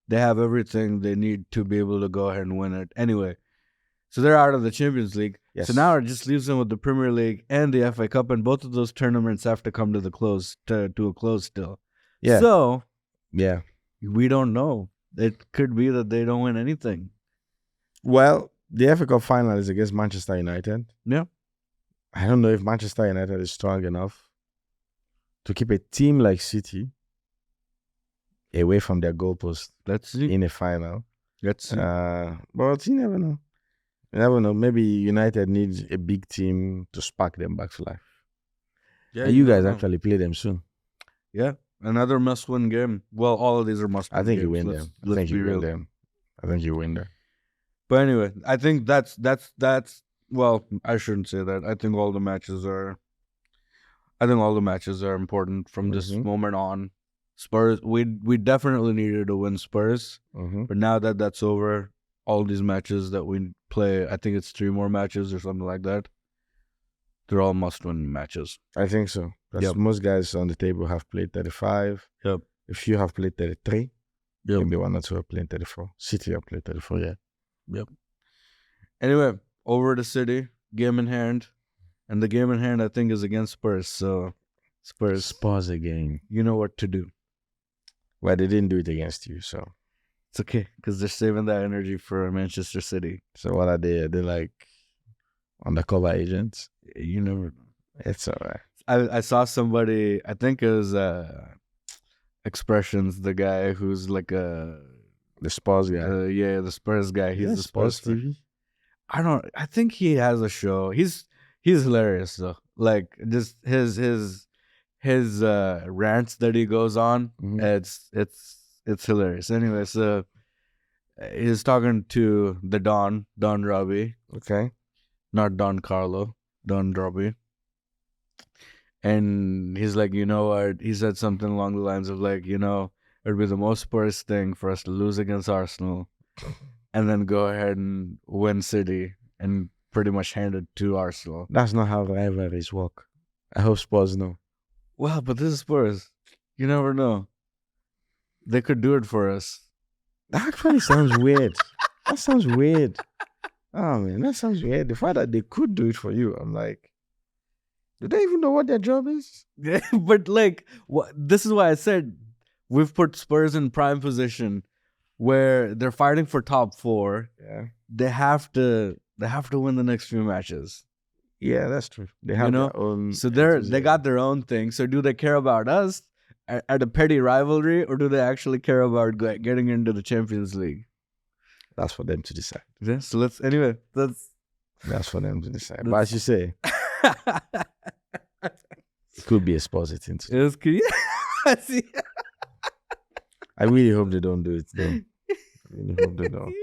S1: they have everything they need to be able to go ahead and win it. Anyway, so they're out of the Champions League.
S2: Yes.
S1: So now it just leaves them with the Premier League and the FA Cup, and both of those tournaments have to come to a close still.
S2: Yeah.
S1: So
S2: Yeah.
S1: we don't know. It could be that they don't win anything.
S2: Well, the FA Cup final is against Manchester United.
S1: Yeah.
S2: I don't know if Manchester United is strong enough to keep a team like City away from their goalpost.
S1: Let's see.
S2: In a final.
S1: Let's see.
S2: But you never know. You never know. Maybe United needs a big team to spark them back to life.
S1: Yeah,
S2: and you guys actually play them soon.
S1: Yeah. Another must-win game. Well, all of these are must-win games.
S2: I think you win them. I think you win them. I think you win them.
S1: But anyway, I think that's well, I shouldn't say that. I think all the matches are important from this moment on. Spurs, we definitely needed to win Spurs. But now that that's over, all these matches that we play, I think it's 3 more matches or something like that. They're all must-win matches.
S2: I think so. Because most guys on the table have played 35.
S1: Yep.
S2: A few have played 33.
S1: Yep.
S2: Maybe 1 or 2 have played 34. City have played 34, yeah.
S1: Yep. Anyway, over to City, game in hand. And the game in hand, I think, is against Spurs. So,
S2: Spurs again.
S1: You know what to do.
S2: Well, they didn't do it against you, so.
S1: It's okay, because they're saving that energy for Manchester City.
S2: So what are they? Are they like undercover agents?
S1: You never know.
S2: It's all right.
S1: I saw somebody, I think it was Expressions, the guy who's like the
S2: Spurs guy.
S1: The Spurs guy. He's the Spurs
S2: TV.
S1: I think he has a show. He's hilarious though. Like just his rants that he goes on. It's hilarious. Anyway, so he's talking to the Don Robbie.
S2: Okay.
S1: Not Don Carlo, Don Robbie. And he's like, you know what? He said something along the lines of like, it'd be the most Spurs thing for us to lose against Arsenal and then go ahead and win City and pretty much hand it to Arsenal.
S2: That's not how rivalries work. I hope Spurs know.
S1: Well, but this is Spurs. You never know. They could do it for us.
S2: That actually sounds weird. That sounds weird. Oh, man, that sounds weird. The fact that they could do it for you, I'm like, do they even know what their job is?
S1: Yeah, but like, this is why I said we've put Spurs in prime position where they're fighting for top 4.
S2: Yeah.
S1: They have to win the next few matches.
S2: Yeah, that's true. They have their own.
S1: So they got their own thing. So do they care about us at a petty rivalry, or do they actually care about getting into the Champions League?
S2: That's for them to decide.
S1: Yeah, so that's
S2: for them to decide. But as you say, it could be a Spurs thing to do. I really hope they don't do it though. I really hope they don't.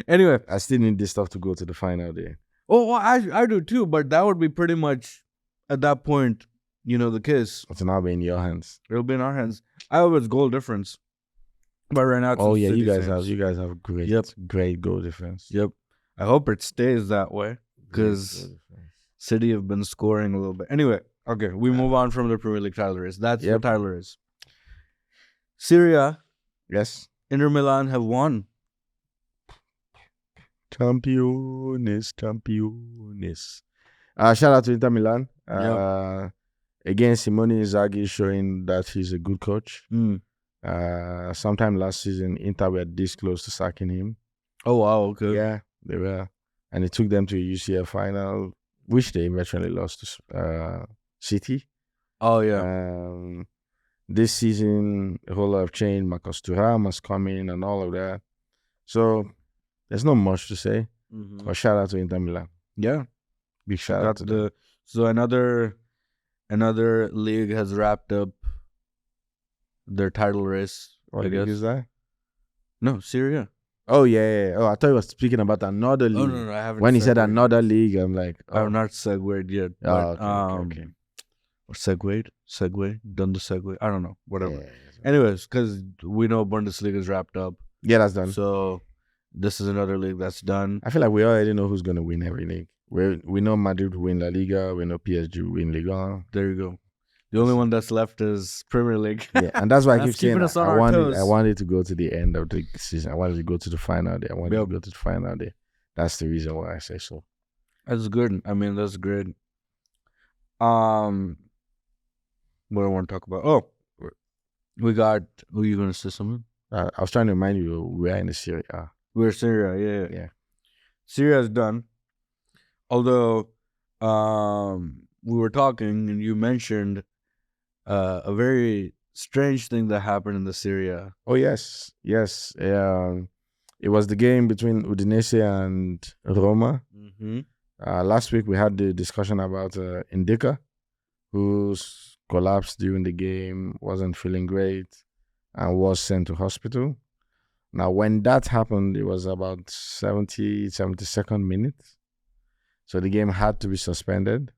S1: Anyway,
S2: I still need this stuff to go to the final day.
S1: Oh, well, I do too, but that would be pretty much at that point, the case.
S2: It's now be in your hands.
S1: It'll be in our hands. I hope it's goal difference. But right now, it's
S2: you guys have great goal difference.
S1: Yep. I hope it stays that way because City have been scoring a little bit. Anyway, okay, we move on from the Premier League title race. That's the title race. Serie A.
S2: Yes.
S1: Inter Milan have won.
S2: Campeones. Shout out to Inter Milan. Again, Simone Inzaghi is showing that he's a good coach. Sometime last season, Inter were this close to sacking him.
S1: Oh, wow. Okay.
S2: Yeah, they were. And it took them to a UCL final, which they eventually lost to City.
S1: Oh, yeah.
S2: This season, a whole lot of change. Marcus Thuram has come in and all of that. So, there's not much to say. But shout out to Inter Milan.
S1: Yeah.
S2: Big shout out to them.
S1: So, another league has wrapped up their title race.
S2: What league is that?
S1: No, Serie A.
S2: Oh, yeah. Oh, I thought you were speaking about another league.
S1: Oh, no, I haven't.
S2: When he said another league, I'm like,
S1: I'm not segued yet.
S2: But,
S1: okay. Or segue, done the segue. I don't know, whatever.
S2: Yeah.
S1: Anyways, because we know Bundesliga is wrapped up,
S2: Yeah, that's done.
S1: so this is another league that's done.
S2: I feel like we already know who's gonna win every league. We know Madrid will win La Liga. We know PSG will win Ligue 1.
S1: There you go. The only one that's left is Premier League.
S2: Yeah, and that's why I
S1: That's
S2: keep saying
S1: keeping us on
S2: I
S1: our
S2: wanted
S1: toes.
S2: to go to the end of the season. I wanted to go to the final day. I wanted to go to the final day. That's the reason why I say so.
S1: That's good. I mean, that's great. What I want to talk about? Oh, we got. Who you gonna say something?
S2: I was trying to remind you we are in the Serie A.
S1: We're Syria.
S2: Yeah.
S1: Syria is done. Although, we were talking and you mentioned a very strange thing that happened in the Syria.
S2: Oh yes. It was the game between Udinese and Roma.
S1: Mm-hmm.
S2: Last week we had the discussion about Indica, who's collapsed during the game, wasn't feeling great, and was sent to hospital. Now, when that happened, it was about 72nd minute. So the game had to be suspended.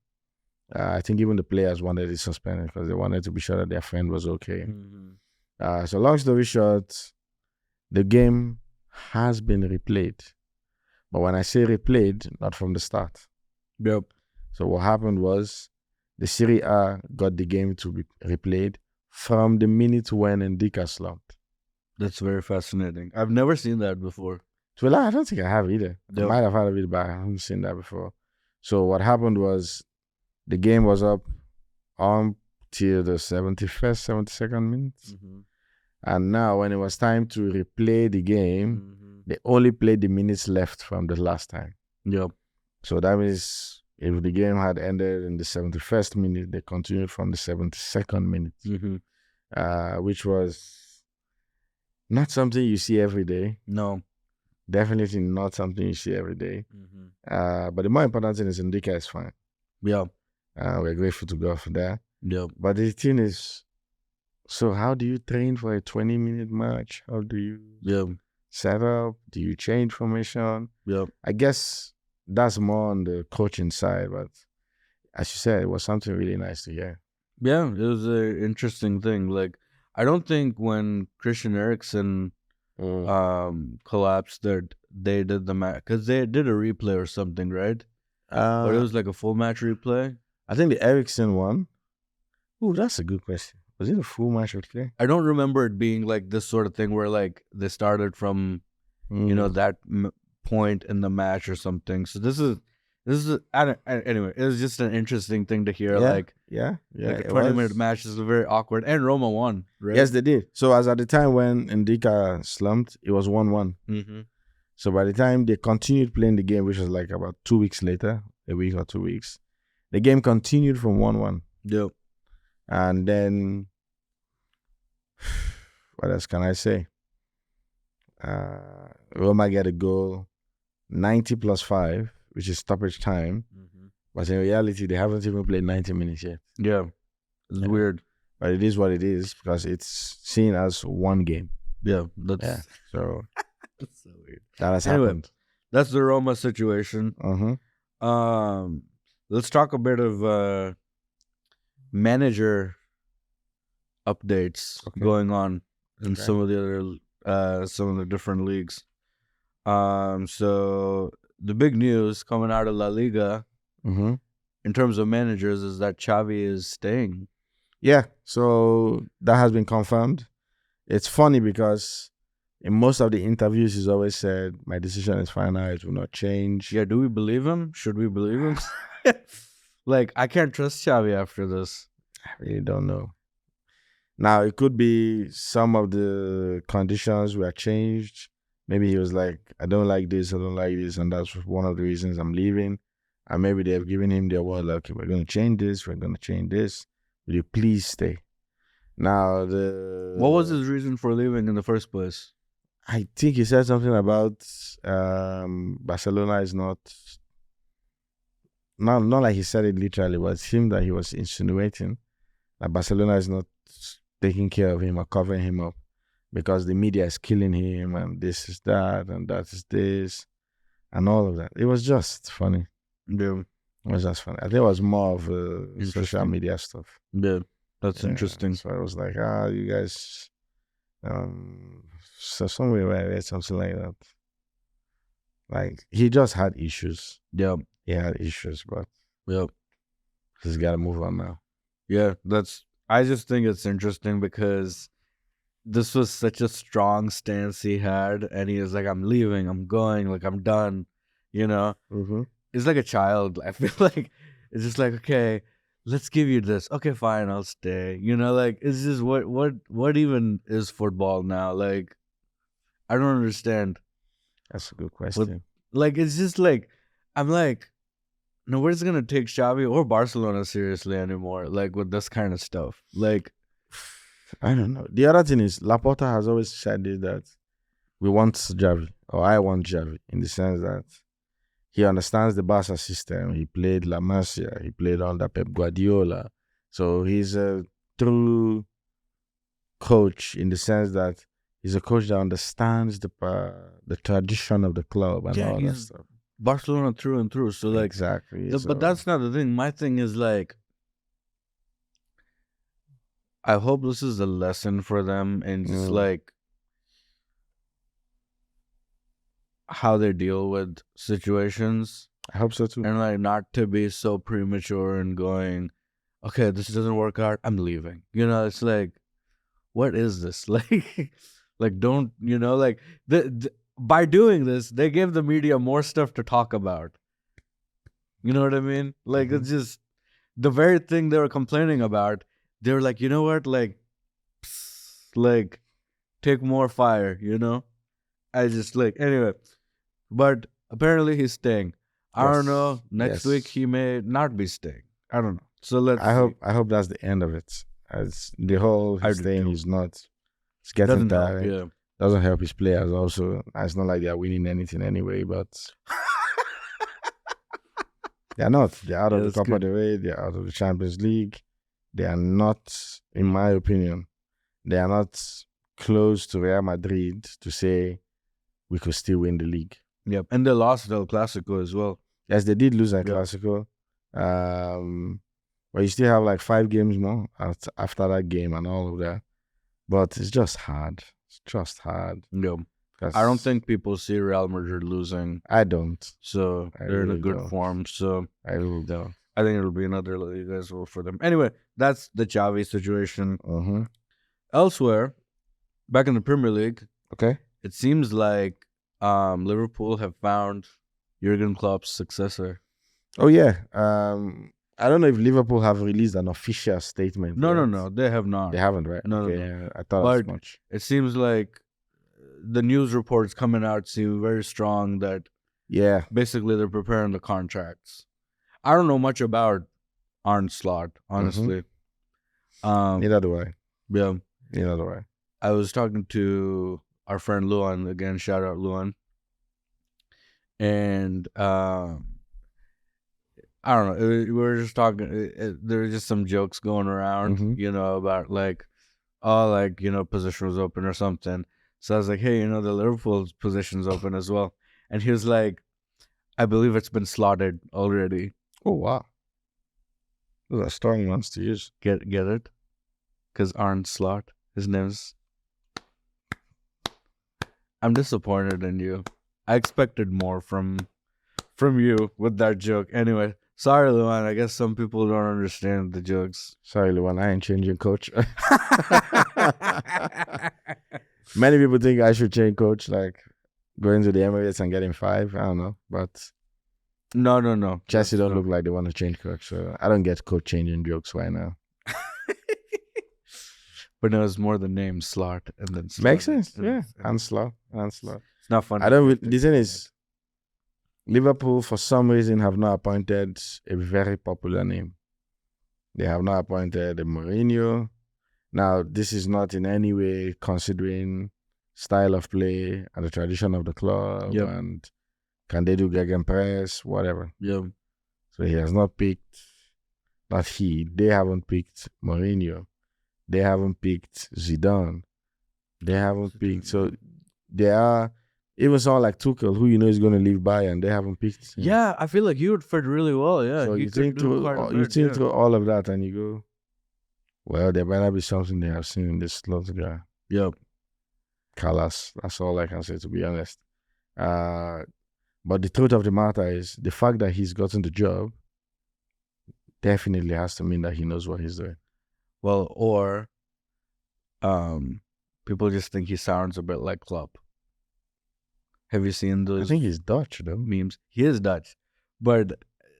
S2: I think even the players wanted it suspended because they wanted to be sure that their friend was okay.
S1: Mm-hmm.
S2: So long story short, the game has been replayed. But when I say replayed, not from the start.
S1: Yep.
S2: So what happened was the Serie A got the game to be replayed from the minute when Ndika slumped.
S1: That's very fascinating. I've never seen that before.
S2: Well, I don't think I have either.
S1: Yep.
S2: I might have heard of it, but I haven't seen that before. So what happened was the game was up until the 71st, 72nd minute.
S1: Mm-hmm.
S2: And now when it was time to replay the game,
S1: Mm-hmm.
S2: they only played the minutes left from the last time.
S1: Yep.
S2: So that means if the game had ended in the 71st minute, they continued from the 72nd minute,
S1: Mm-hmm.
S2: which was not something you see every day.
S1: No.
S2: Definitely not something you see every day.
S1: Mm-hmm.
S2: But the more important thing is Ndika is fine.
S1: Yeah.
S2: We're grateful to God for that.
S1: Yep.
S2: But the thing is, so how do you train for a 20-minute match? How do you set up? Do you change formation?
S1: Yep.
S2: I guess that's more on the coaching side, but as you said, it was something really nice to hear.
S1: Yeah, it was an interesting thing. Like, I don't think when Christian Eriksen collapsed that they did the match, because they did a replay or something, right? But it was like a full match replay.
S2: I think the Eriksen one. Oh, that's a good question. Was it a full match replay?
S1: I don't remember it being like this sort of thing where like they started from, that point in the match or something. So this is anyway, it was just an interesting thing to hear. Like a 20-minute match is very awkward, and Roma won, right?
S2: Yes, they did. So as at the time when Ndika slumped, it was 1-1.
S1: Mm-hmm.
S2: So by the time they continued playing the game, which was like about 2 weeks later, a week or 2 weeks, the game continued from 1-1.
S1: Yep.
S2: And then, what else can I say? Roma get a goal, 90 plus 5, which is stoppage time.
S1: Mm-hmm.
S2: But in reality, they haven't even played 90 minutes yet.
S1: Yeah. It's weird.
S2: But it is what it is because it's seen as one game.
S1: Yeah. That's
S2: so
S1: that's so weird.
S2: That has happened.
S1: That's the Roma situation. Let's talk a bit of manager updates going on in some of the other some of the different leagues. So the big news coming out of La Liga in terms of managers is that Xavi is staying.
S2: Yeah, so that has been confirmed. It's funny because in most of the interviews, he's always said, my decision is final, it will not change.
S1: Yeah, do we believe him? Should we believe him? Like, I can't trust Xavi after this.
S2: I really don't know. Now, it could be some of the conditions were changed. Maybe he was like, I don't like this, and that's one of the reasons I'm leaving. And maybe they've given him their word, like, okay, we're going to change this, will you please stay? Now,
S1: what was his reason for leaving in the first place?
S2: I think he said something about Barcelona is not like he said it literally, but it seemed that he was insinuating that Barcelona is not taking care of him or covering him up because the media is killing him and this is that and that is this and all of that. It was just funny.
S1: Yeah.
S2: was just funny. I think it was more of social
S1: Interesting.
S2: media stuff.
S1: Yeah, that's
S2: Yeah,
S1: interesting.
S2: so I was like, you guys, so somewhere where I read something like that. Like he just had issues.
S1: Yeah,
S2: He had issues, but
S1: yeah,
S2: he's got to move on now.
S1: yeah. I just think it's interesting because this was such a strong stance he had, and he was like, "I'm leaving. I'm going. Like I'm done." You know,
S2: Mm-hmm.
S1: it's like a child. I feel like it's just like, okay, let's give you this. Okay, fine, I'll stay. You know, like it's just what even is football now? Like I don't understand.
S2: That's a good
S1: What
S2: question.
S1: like it's just like I'm like nobody's gonna take Xavi or Barcelona seriously anymore. Like with this kind of stuff. Like
S2: I don't know. The other thing is, Laporta has always said this, that we want Javi, or I want Javi, in the sense that he understands the Barca system. He played La Masia. He played under Pep Guardiola. So he's a true coach in the sense that he's a coach that understands the tradition of the club and
S1: yeah,
S2: all that
S1: he's
S2: stuff.
S1: Barcelona through and through. So like,
S2: Exactly.
S1: but
S2: So
S1: that's not the thing. My thing is like, I hope this is a lesson for them and just like how they deal with situations
S2: I hope so too.
S1: and like not to be so premature and going, okay, this doesn't work out. I'm leaving. You know, it's like, what is this? Like don't like by doing this, they give the media more stuff to talk about. You know what I mean? Like it's just the very thing they were complaining about. They were like, you know what? Like, like take more fire. You know? I just like anyway. But apparently he's staying. I don't know.
S2: Yes.
S1: Next week
S2: Yes.
S1: he may not be staying. I don't know. So let's see.
S2: I hope that's the end of it. As the whole
S1: I
S2: he's
S1: do
S2: staying,
S1: too.
S2: he's not. It's getting
S1: Doesn't help.
S2: tiring.
S1: Yeah.
S2: Doesn't help his players also. It's not like they're winning anything anyway, but they're not. They're out
S1: Yeah,
S2: of the
S1: that's
S2: Copa
S1: good.
S2: del Rey. They're out of the Champions League. They are not, in my opinion, they are not close to Real Madrid to say we could still win the league.
S1: Yep. And they lost El Clasico as well.
S2: Yes, they did lose a
S1: Yep.
S2: Clasico. But you still have like 5 games more after that game and all of that. But it's just hard. It's just hard.
S1: Yep. I don't think people see Real Madrid losing.
S2: I don't.
S1: So
S2: I
S1: they're in a
S2: really
S1: good
S2: don't.
S1: form. So
S2: I really don't.
S1: I think it'll be another league as well for them. Anyway, that's the Xavi situation.
S2: Mm-hmm.
S1: Elsewhere, back in the Premier League,
S2: Okay.
S1: it seems like Liverpool have found Jurgen Klopp's successor.
S2: Oh yeah. I don't know if Liverpool have released an official statement.
S1: No, they have not.
S2: They haven't, right?
S1: No,
S2: okay.
S1: no.
S2: I thought
S1: But
S2: as much.
S1: it seems like the news reports coming out seem very strong that
S2: Yeah.
S1: basically they're preparing the contracts. I don't know much about Arne Slot, honestly.
S2: Neither do I.
S1: Yeah.
S2: Neither do I.
S1: I was talking to our friend Luan again. Shout out Luan. And I don't know. We were just talking. There were just some jokes going around, about like, oh, like position was open or something. So I was like, hey, the Liverpool's position's open as well. And he was like, I believe it's been slotted already.
S2: Oh wow, those are strong ones to use.
S1: Get it? Because Arne Slot, his name's. I'm disappointed in you. I expected more from you with that joke. Anyway, sorry, Luan. I guess some people don't understand the jokes.
S2: Sorry, Luan. I ain't changing coach. Many people think I should change coach, like going to the Emirates and getting 5. I don't know, but
S1: no.
S2: Chelsea don't look like they want to change coach, so I don't get coach changing jokes right now.
S1: But no, it's more the name Slot and then Slot.
S2: Makes sense, yeah. Slot.
S1: It's not funny.
S2: The thing is, Liverpool for some reason have not appointed a very popular name. They have not appointed a Mourinho. Now, this is not in any way considering style of play and the tradition of the club and can they do gegenpress, whatever.
S1: Yeah.
S2: So he has not picked, they haven't picked Mourinho. They haven't picked Zidane. They haven't picked, so they are Even someone like Tuchel, who you know is going to leave Bayern, they haven't picked him.
S1: Yeah, I feel like he would fit really well. Yeah,
S2: So
S1: he
S2: you
S1: could
S2: think
S1: do quite a
S2: through you
S1: bit.
S2: think
S1: Yeah.
S2: through all of that, and you go, well, there better be something they have seen in this slot guy.
S1: Yep.
S2: Callas. That's all I can say, to be honest. But the truth of the matter is, the fact that he's gotten the job definitely has to mean that he knows what he's doing.
S1: Well, or people just think he sounds a bit like Klopp. Have you seen
S2: I
S1: those
S2: think he's Dutch, though.
S1: memes? He is Dutch, but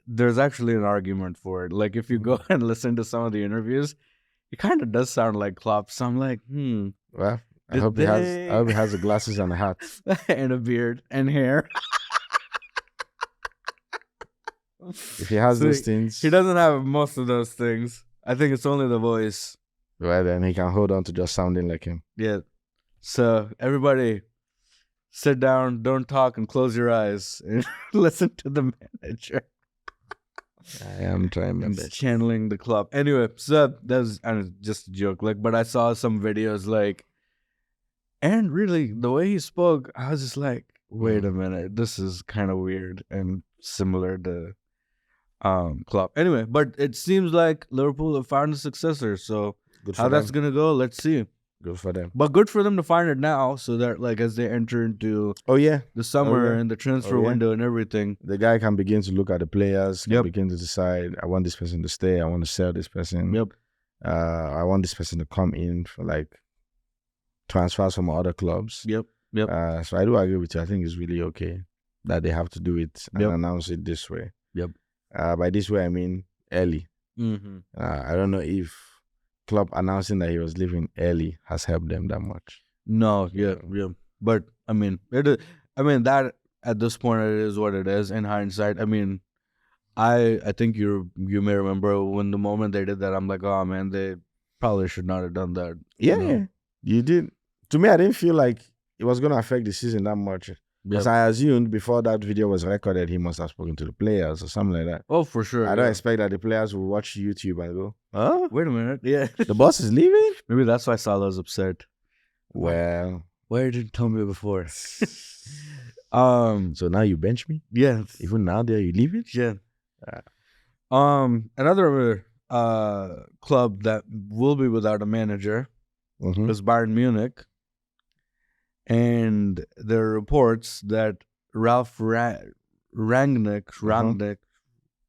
S1: there's actually an argument for it. Like, if you go and listen to some of the interviews, he kind of does sound like Klopp. So I'm like,
S2: Well, I
S1: did
S2: hope he has the glasses and the hat.
S1: and a beard and hair.
S2: If he has
S1: So
S2: those things,
S1: he doesn't have most of those things. I think it's only the voice.
S2: well, then he can hold on to just sounding like him.
S1: Yeah. So everybody, sit down, don't talk, and close your eyes and listen to the manager.
S2: I am trying my
S1: He's
S2: best.
S1: channeling the club. Anyway, so that was just a joke. Like, but I saw some videos like, and really the way he spoke, I was just like, wait a minute, this is kind of weird and similar to Klopp. Anyway, but it seems like Liverpool have found a successor. So
S2: Good for
S1: how
S2: them.
S1: that's gonna go, let's see.
S2: Good for them.
S1: But good for them to find it now, so that like as they enter into
S2: Oh yeah,
S1: the summer
S2: yeah.
S1: and the transfer
S2: Oh, yeah.
S1: window and everything.
S2: the guy can begin to look at the players. Can
S1: Yep.
S2: begin to decide, I want this person to stay. I want to sell this person.
S1: Yep.
S2: I want this person to come in for like transfers from other clubs.
S1: Yep.
S2: So I do agree with you. I think it's really okay that they have to do it and
S1: Yep.
S2: announce it this way.
S1: Yep.
S2: By this way, I mean early.
S1: Mm-hmm.
S2: I don't know if Klopp announcing that he was leaving early has helped them that much.
S1: No, yeah. But I mean, it is. I mean that at this point it is what it is. In hindsight, I mean, I think you may remember when the moment they did that, I'm like, oh man, they probably should not have done that.
S2: Yeah,
S1: you know?
S2: you did. To me, I didn't feel like it was going to affect the season that much. Because I assumed before that video was recorded, he must have spoken to the players or something like that.
S1: Oh, for sure.
S2: I don't expect that the players will watch YouTube and go, huh?
S1: Wait a minute. Yeah.
S2: The boss is leaving?
S1: Maybe that's why Salah's upset.
S2: Well,
S1: Why didn't you tell me before?
S2: so now you bench me?
S1: Yeah.
S2: Even now there you leave it?
S1: Yeah. Another club that will be without a manager is Bayern Munich. And there are reports that Ralph Rangnick,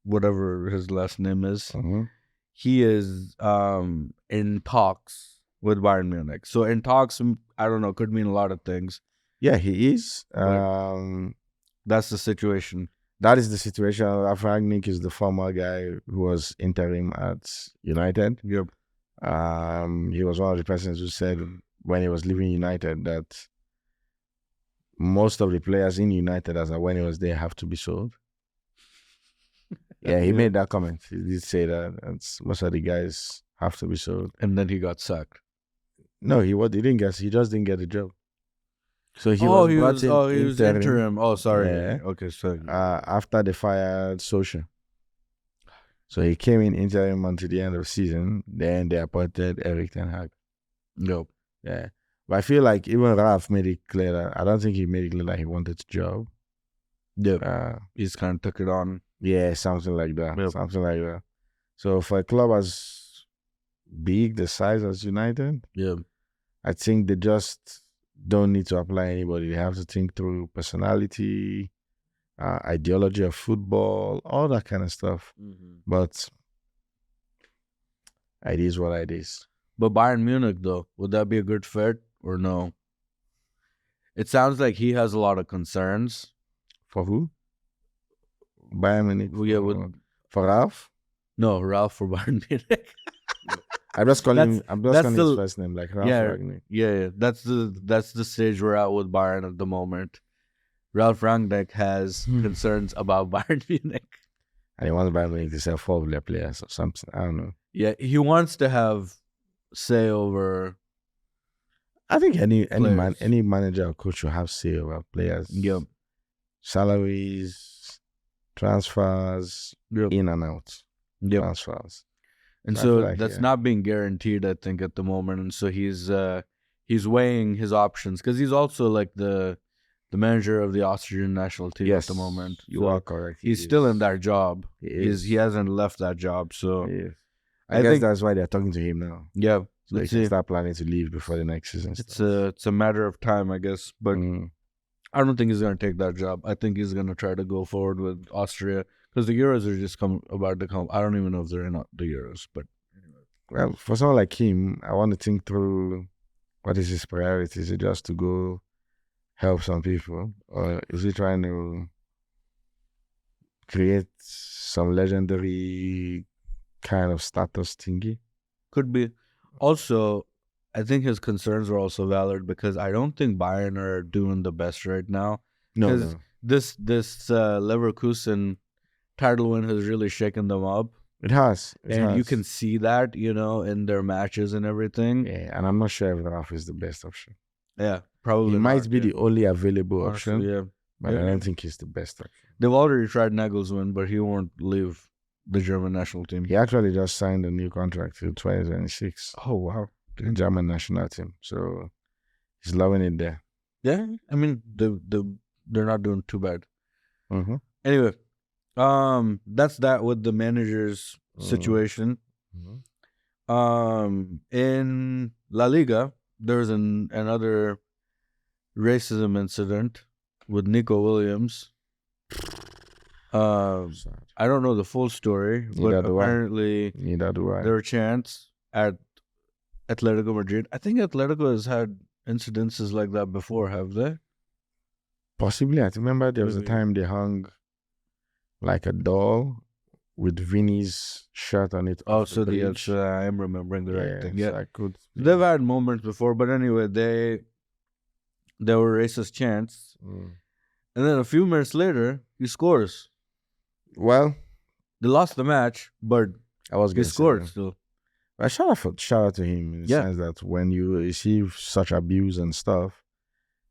S1: whatever his last name is, he is in talks with Bayern Munich. So in talks, I don't know, could mean a lot of things.
S2: Yeah, he is.
S1: That's the situation.
S2: That is the situation. Ralph Rangnick is the former guy who was interim at United.
S1: Yep.
S2: He was one of the persons who said when he was leaving United that most of the players in United, as when he was there, have to be sold. Yeah, he made that comment. He did say that most of the guys have to be sold.
S1: And then he got sacked.
S2: No, he didn't get. He just didn't get the job. So he was
S1: interim. Oh, sorry.
S2: Yeah.
S1: Okay, sorry.
S2: After they fired Solskjaer. So he came in interim until the end of the season. Then they appointed Erik ten Hag.
S1: Yep.
S2: Yeah. But I feel like even Ralph made it clear that I don't think he made it clear that he wanted the job.
S1: Yeah. He just kind of took it on.
S2: Yeah, something like that.
S1: Yep.
S2: Something like that. So for a club as big, the size as United,
S1: Yeah.
S2: I think they just don't need to apply anybody. They have to think through personality, ideology of football, all that kind of stuff. But it is what it is.
S1: But Bayern Munich, though, would that be a good fit or no? It sounds like he has a lot of concerns.
S2: For who? Bayern Munich?
S1: Yeah,
S2: for Ralph?
S1: No, Ralph for Bayern Munich.
S2: I'm just calling his
S1: the-
S2: first name, like Ralph
S1: Yeah.
S2: Rangnick.
S1: Yeah. That's the stage we're at with Bayern at the moment. Ralph Rangnick has concerns about Bayern Munich.
S2: And he wants Bayern Munich to sell 4 of their players or something. I don't know.
S1: Yeah, he wants to have say over.
S2: I think any
S1: Players.
S2: any manager or coach should have say over players.
S1: Yep.
S2: Salaries, transfers,
S1: Yep.
S2: in and out.
S1: Yep.
S2: Transfers.
S1: And
S2: I
S1: so
S2: feel like,
S1: that's
S2: yeah.
S1: not being guaranteed, I think, at the moment. And so he's weighing his options because he's also like the the manager of the Austrian national team
S2: Yes,
S1: at the moment.
S2: you
S1: So
S2: are correct.
S1: he's still in that job.
S2: He
S1: He hasn't left that job. So
S2: is. I
S1: I
S2: guess
S1: think
S2: that's why they're talking to him now.
S1: yeah.
S2: So he
S1: Let's
S2: can
S1: see.
S2: start planning to leave before the next season starts.
S1: It's a matter of time, I guess. But
S2: Mm.
S1: I don't think he's gonna take that job. I think he's gonna try to go forward with Austria because the Euros are just about to come. I don't even know if they're in the Euros, but
S2: Well, for someone like him, I want to think through what is his priority. Is it just to go help some people, or is he trying to create some legendary kind of status thingy?
S1: could be. Also, I think his concerns are also valid because I don't think Bayern are doing the best right now.
S2: No,
S1: Because
S2: no.
S1: this Leverkusen title win has really shaken them up,
S2: It has.
S1: and you can see that in their matches and everything.
S2: Yeah, and I'm not sure if Ralph is the best option.
S1: Yeah, probably
S2: He might
S1: not,
S2: be
S1: yeah.
S2: the only available
S1: Honestly,
S2: option,
S1: yeah.
S2: but
S1: Yeah.
S2: I don't think he's the best option.
S1: They've already tried Nagelsmann, but he won't leave the German national team.
S2: He actually just signed a new contract till 2026.
S1: Oh wow.
S2: The German national team. So he's loving it there.
S1: Yeah, I mean they're not doing too bad.
S2: Mm-hmm.
S1: Anyway, that's that with the manager's situation. In La Liga, there's another racism incident with Nico Williams. I don't know the full story,
S2: Neither
S1: but
S2: do I.
S1: apparently
S2: Neither do I.
S1: there were chants at Atletico Madrid. I think Atletico has had incidences like that before, have they?
S2: Possibly. I remember there was a
S1: Maybe.
S2: time they hung like a doll with Vinny's shirt on it.
S1: Oh,
S2: off
S1: so
S2: the bridge.
S1: I am remembering the right thing.
S2: so
S1: Yeah,
S2: I could.
S1: they've had moments before, but anyway, there were racist chants, and then a few minutes later, he scores.
S2: Well,
S1: They lost the match, but
S2: I was
S1: he
S2: going to
S1: scored
S2: say,
S1: still.
S2: I shout out to him in the
S1: Yeah.
S2: sense that when you receive such abuse and stuff,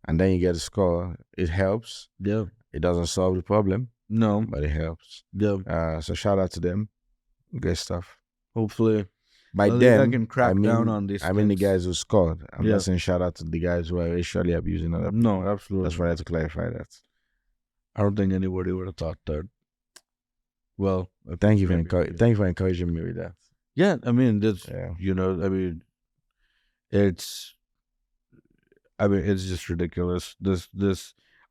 S2: and then you get a score, it helps.
S1: Yeah.
S2: It doesn't solve the problem,
S1: No.
S2: but it helps.
S1: Yeah.
S2: So shout out to them. Good stuff.
S1: Hopefully,
S2: By
S1: La Liga
S2: them,
S1: can crack down on these.
S2: I mean the
S1: things.
S2: guys who scored. I'm
S1: Yeah.
S2: not saying shout out to the guys who are racially abusing other people.
S1: No, absolutely.
S2: Just wanted to clarify that.
S1: I don't think anybody would have thought that. Well,
S2: Thank you for
S1: maybe.
S2: thank you for encouraging me with that.
S1: Yeah, I mean, that's
S2: Yeah.
S1: it's just ridiculous.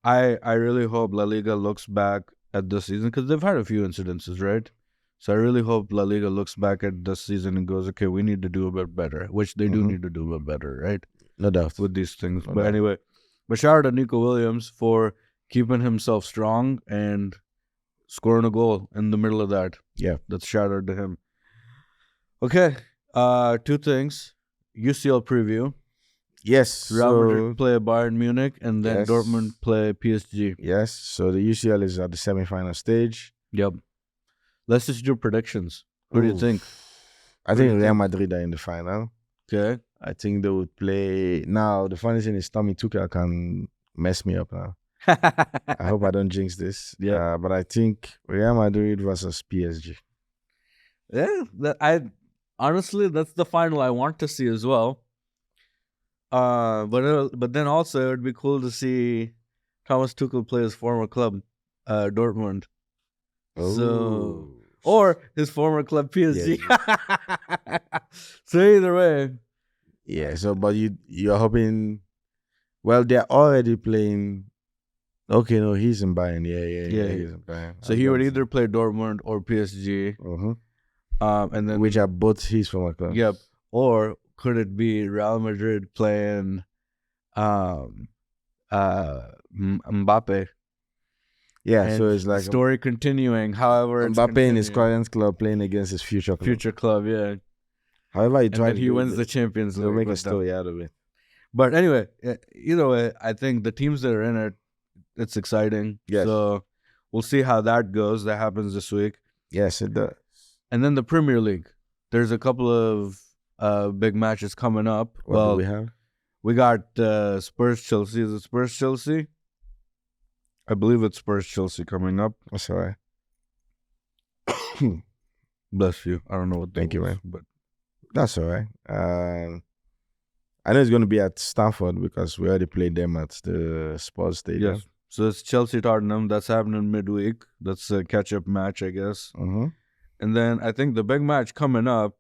S1: I really hope La Liga looks back at this season because they've had a few incidences, right? So I really hope La Liga looks back at this season and goes, okay, we need to do a bit better, which they do need to do a bit better, right?
S2: No doubt.
S1: With these things.
S2: No
S1: But
S2: doubt.
S1: anyway, but shout out to Nico Williams for keeping himself strong and scoring a goal in the middle of that.
S2: Yeah.
S1: That's shout out to him. Okay. Two things. UCL preview.
S2: Yes.
S1: Real Madrid play Bayern Munich and then
S2: Yes.
S1: Dortmund play PSG.
S2: Yes. So the UCL is at the semi-final stage.
S1: Yep. Let's just do predictions. Who do you think?
S2: I
S1: What do
S2: think
S1: you
S2: Real
S1: think?
S2: Madrid are in the final.
S1: Okay.
S2: I think they would play. Now, the funny thing is Tommy Tuchel can mess me up now. I hope I don't jinx this.
S1: Yeah.
S2: But I think Real Madrid versus PSG.
S1: Yeah. Honestly, that's the final I want to see as well. But then also it would be cool to see Thomas Tuchel play his former club, Dortmund. So or his former club PSG. So either way.
S2: Yeah, so but you're hoping, well, they're already playing. Okay, no, he's in Bayern. Yeah, he's in Bayern.
S1: So he would either play Dortmund or PSG. And then
S2: which are both his former clubs.
S1: Yep. Or could it be Real Madrid playing Mbappe?
S2: Yeah,
S1: And
S2: so it's like
S1: story continuing. However, it's
S2: Mbappe in his
S1: continuing.
S2: current club playing against his future club.
S1: Yeah.
S2: However,
S1: And then he wins the Champions League.
S2: They'll make a
S1: with them.
S2: story out of it.
S1: But anyway, either way, I think the teams that are in it, it's exciting.
S2: Yes.
S1: So we'll see how that goes. That happens this week.
S2: Yes, it does.
S1: And then the Premier League. There's a couple of big matches coming up.
S2: What do we have?
S1: We got Spurs Chelsea. Is it Spurs Chelsea? I believe it's Spurs Chelsea coming up.
S2: That's all right.
S1: Bless you. I don't know what.
S2: Thank you, man.
S1: But
S2: That's all right. I know it's going to be at Stamford because we already played them at the Spurs Stadium.
S1: Yes. So it's Chelsea Tottenham. That's happening midweek. That's a catch-up match, I guess.
S2: Mm-hmm.
S1: And then I think the big match coming up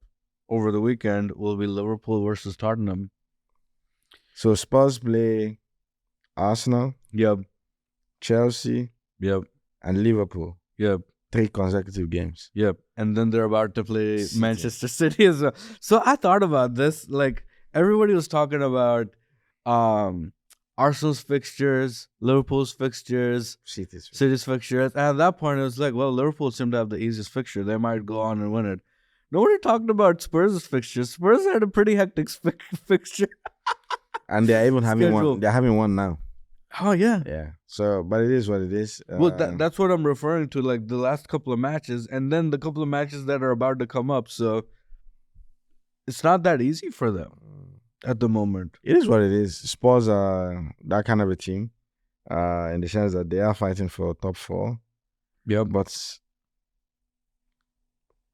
S1: over the weekend will be Liverpool versus Tottenham.
S2: So Spurs play Arsenal,
S1: Yep.
S2: Chelsea,
S1: Yep.
S2: and Liverpool.
S1: Yep.
S2: 3 consecutive games.
S1: Yep. And then they're about to play
S2: City.
S1: Manchester City as well. So I thought about this. Like, everybody was talking about Arsenal's fixtures, Liverpool's fixtures, City's fixtures. And at that point, it was like, well, Liverpool seemed to have the easiest fixture. They might go on and win it. Nobody talked about Spurs' fixtures. Spurs had a pretty hectic fixture.
S2: And they're even having
S1: Schedule.
S2: one. They're having one now.
S1: Oh, yeah.
S2: Yeah. So, but it is what it is.
S1: Well, that's what I'm referring to, like the last couple of matches, and then the couple of matches that are about to come up. So it's not that easy for them at the moment.
S2: It is what it is. Spurs are that kind of a team, in the sense that they are fighting for top 4.
S1: Yeah,
S2: But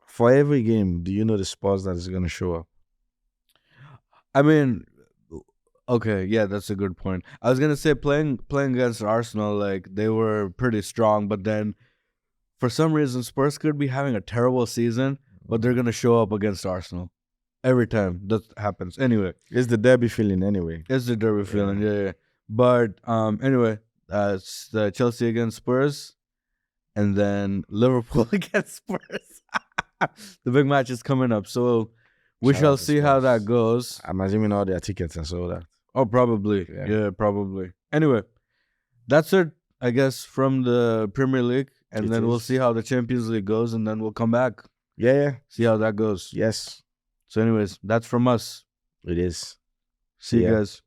S2: for every game, do you know the Spurs that is going to show up?
S1: I mean, okay, yeah, that's a good point. I was gonna say playing against Arsenal, like they were pretty strong, but then for some reason Spurs could be having a terrible season, but they're gonna show up against Arsenal every time that happens. Anyway,
S2: It's the derby feeling anyway.
S1: it's the derby feeling, yeah. But anyway, it's the Chelsea against Spurs, and then Liverpool against Spurs. The big match is coming up, so we
S2: Shout
S1: shall
S2: out to
S1: see how that
S2: Spurs.
S1: goes.
S2: I'm assuming all their tickets and so that.
S1: Oh, probably.
S2: Yeah.
S1: Yeah, probably. Anyway, that's it, I guess, from the Premier League. And
S2: It
S1: then we'll
S2: is.
S1: see how the Champions League goes, and then we'll come back,
S2: Yeah.
S1: see how that goes.
S2: Yes.
S1: So anyways, that's from us.
S2: It is.
S1: See you
S2: Yeah.
S1: guys.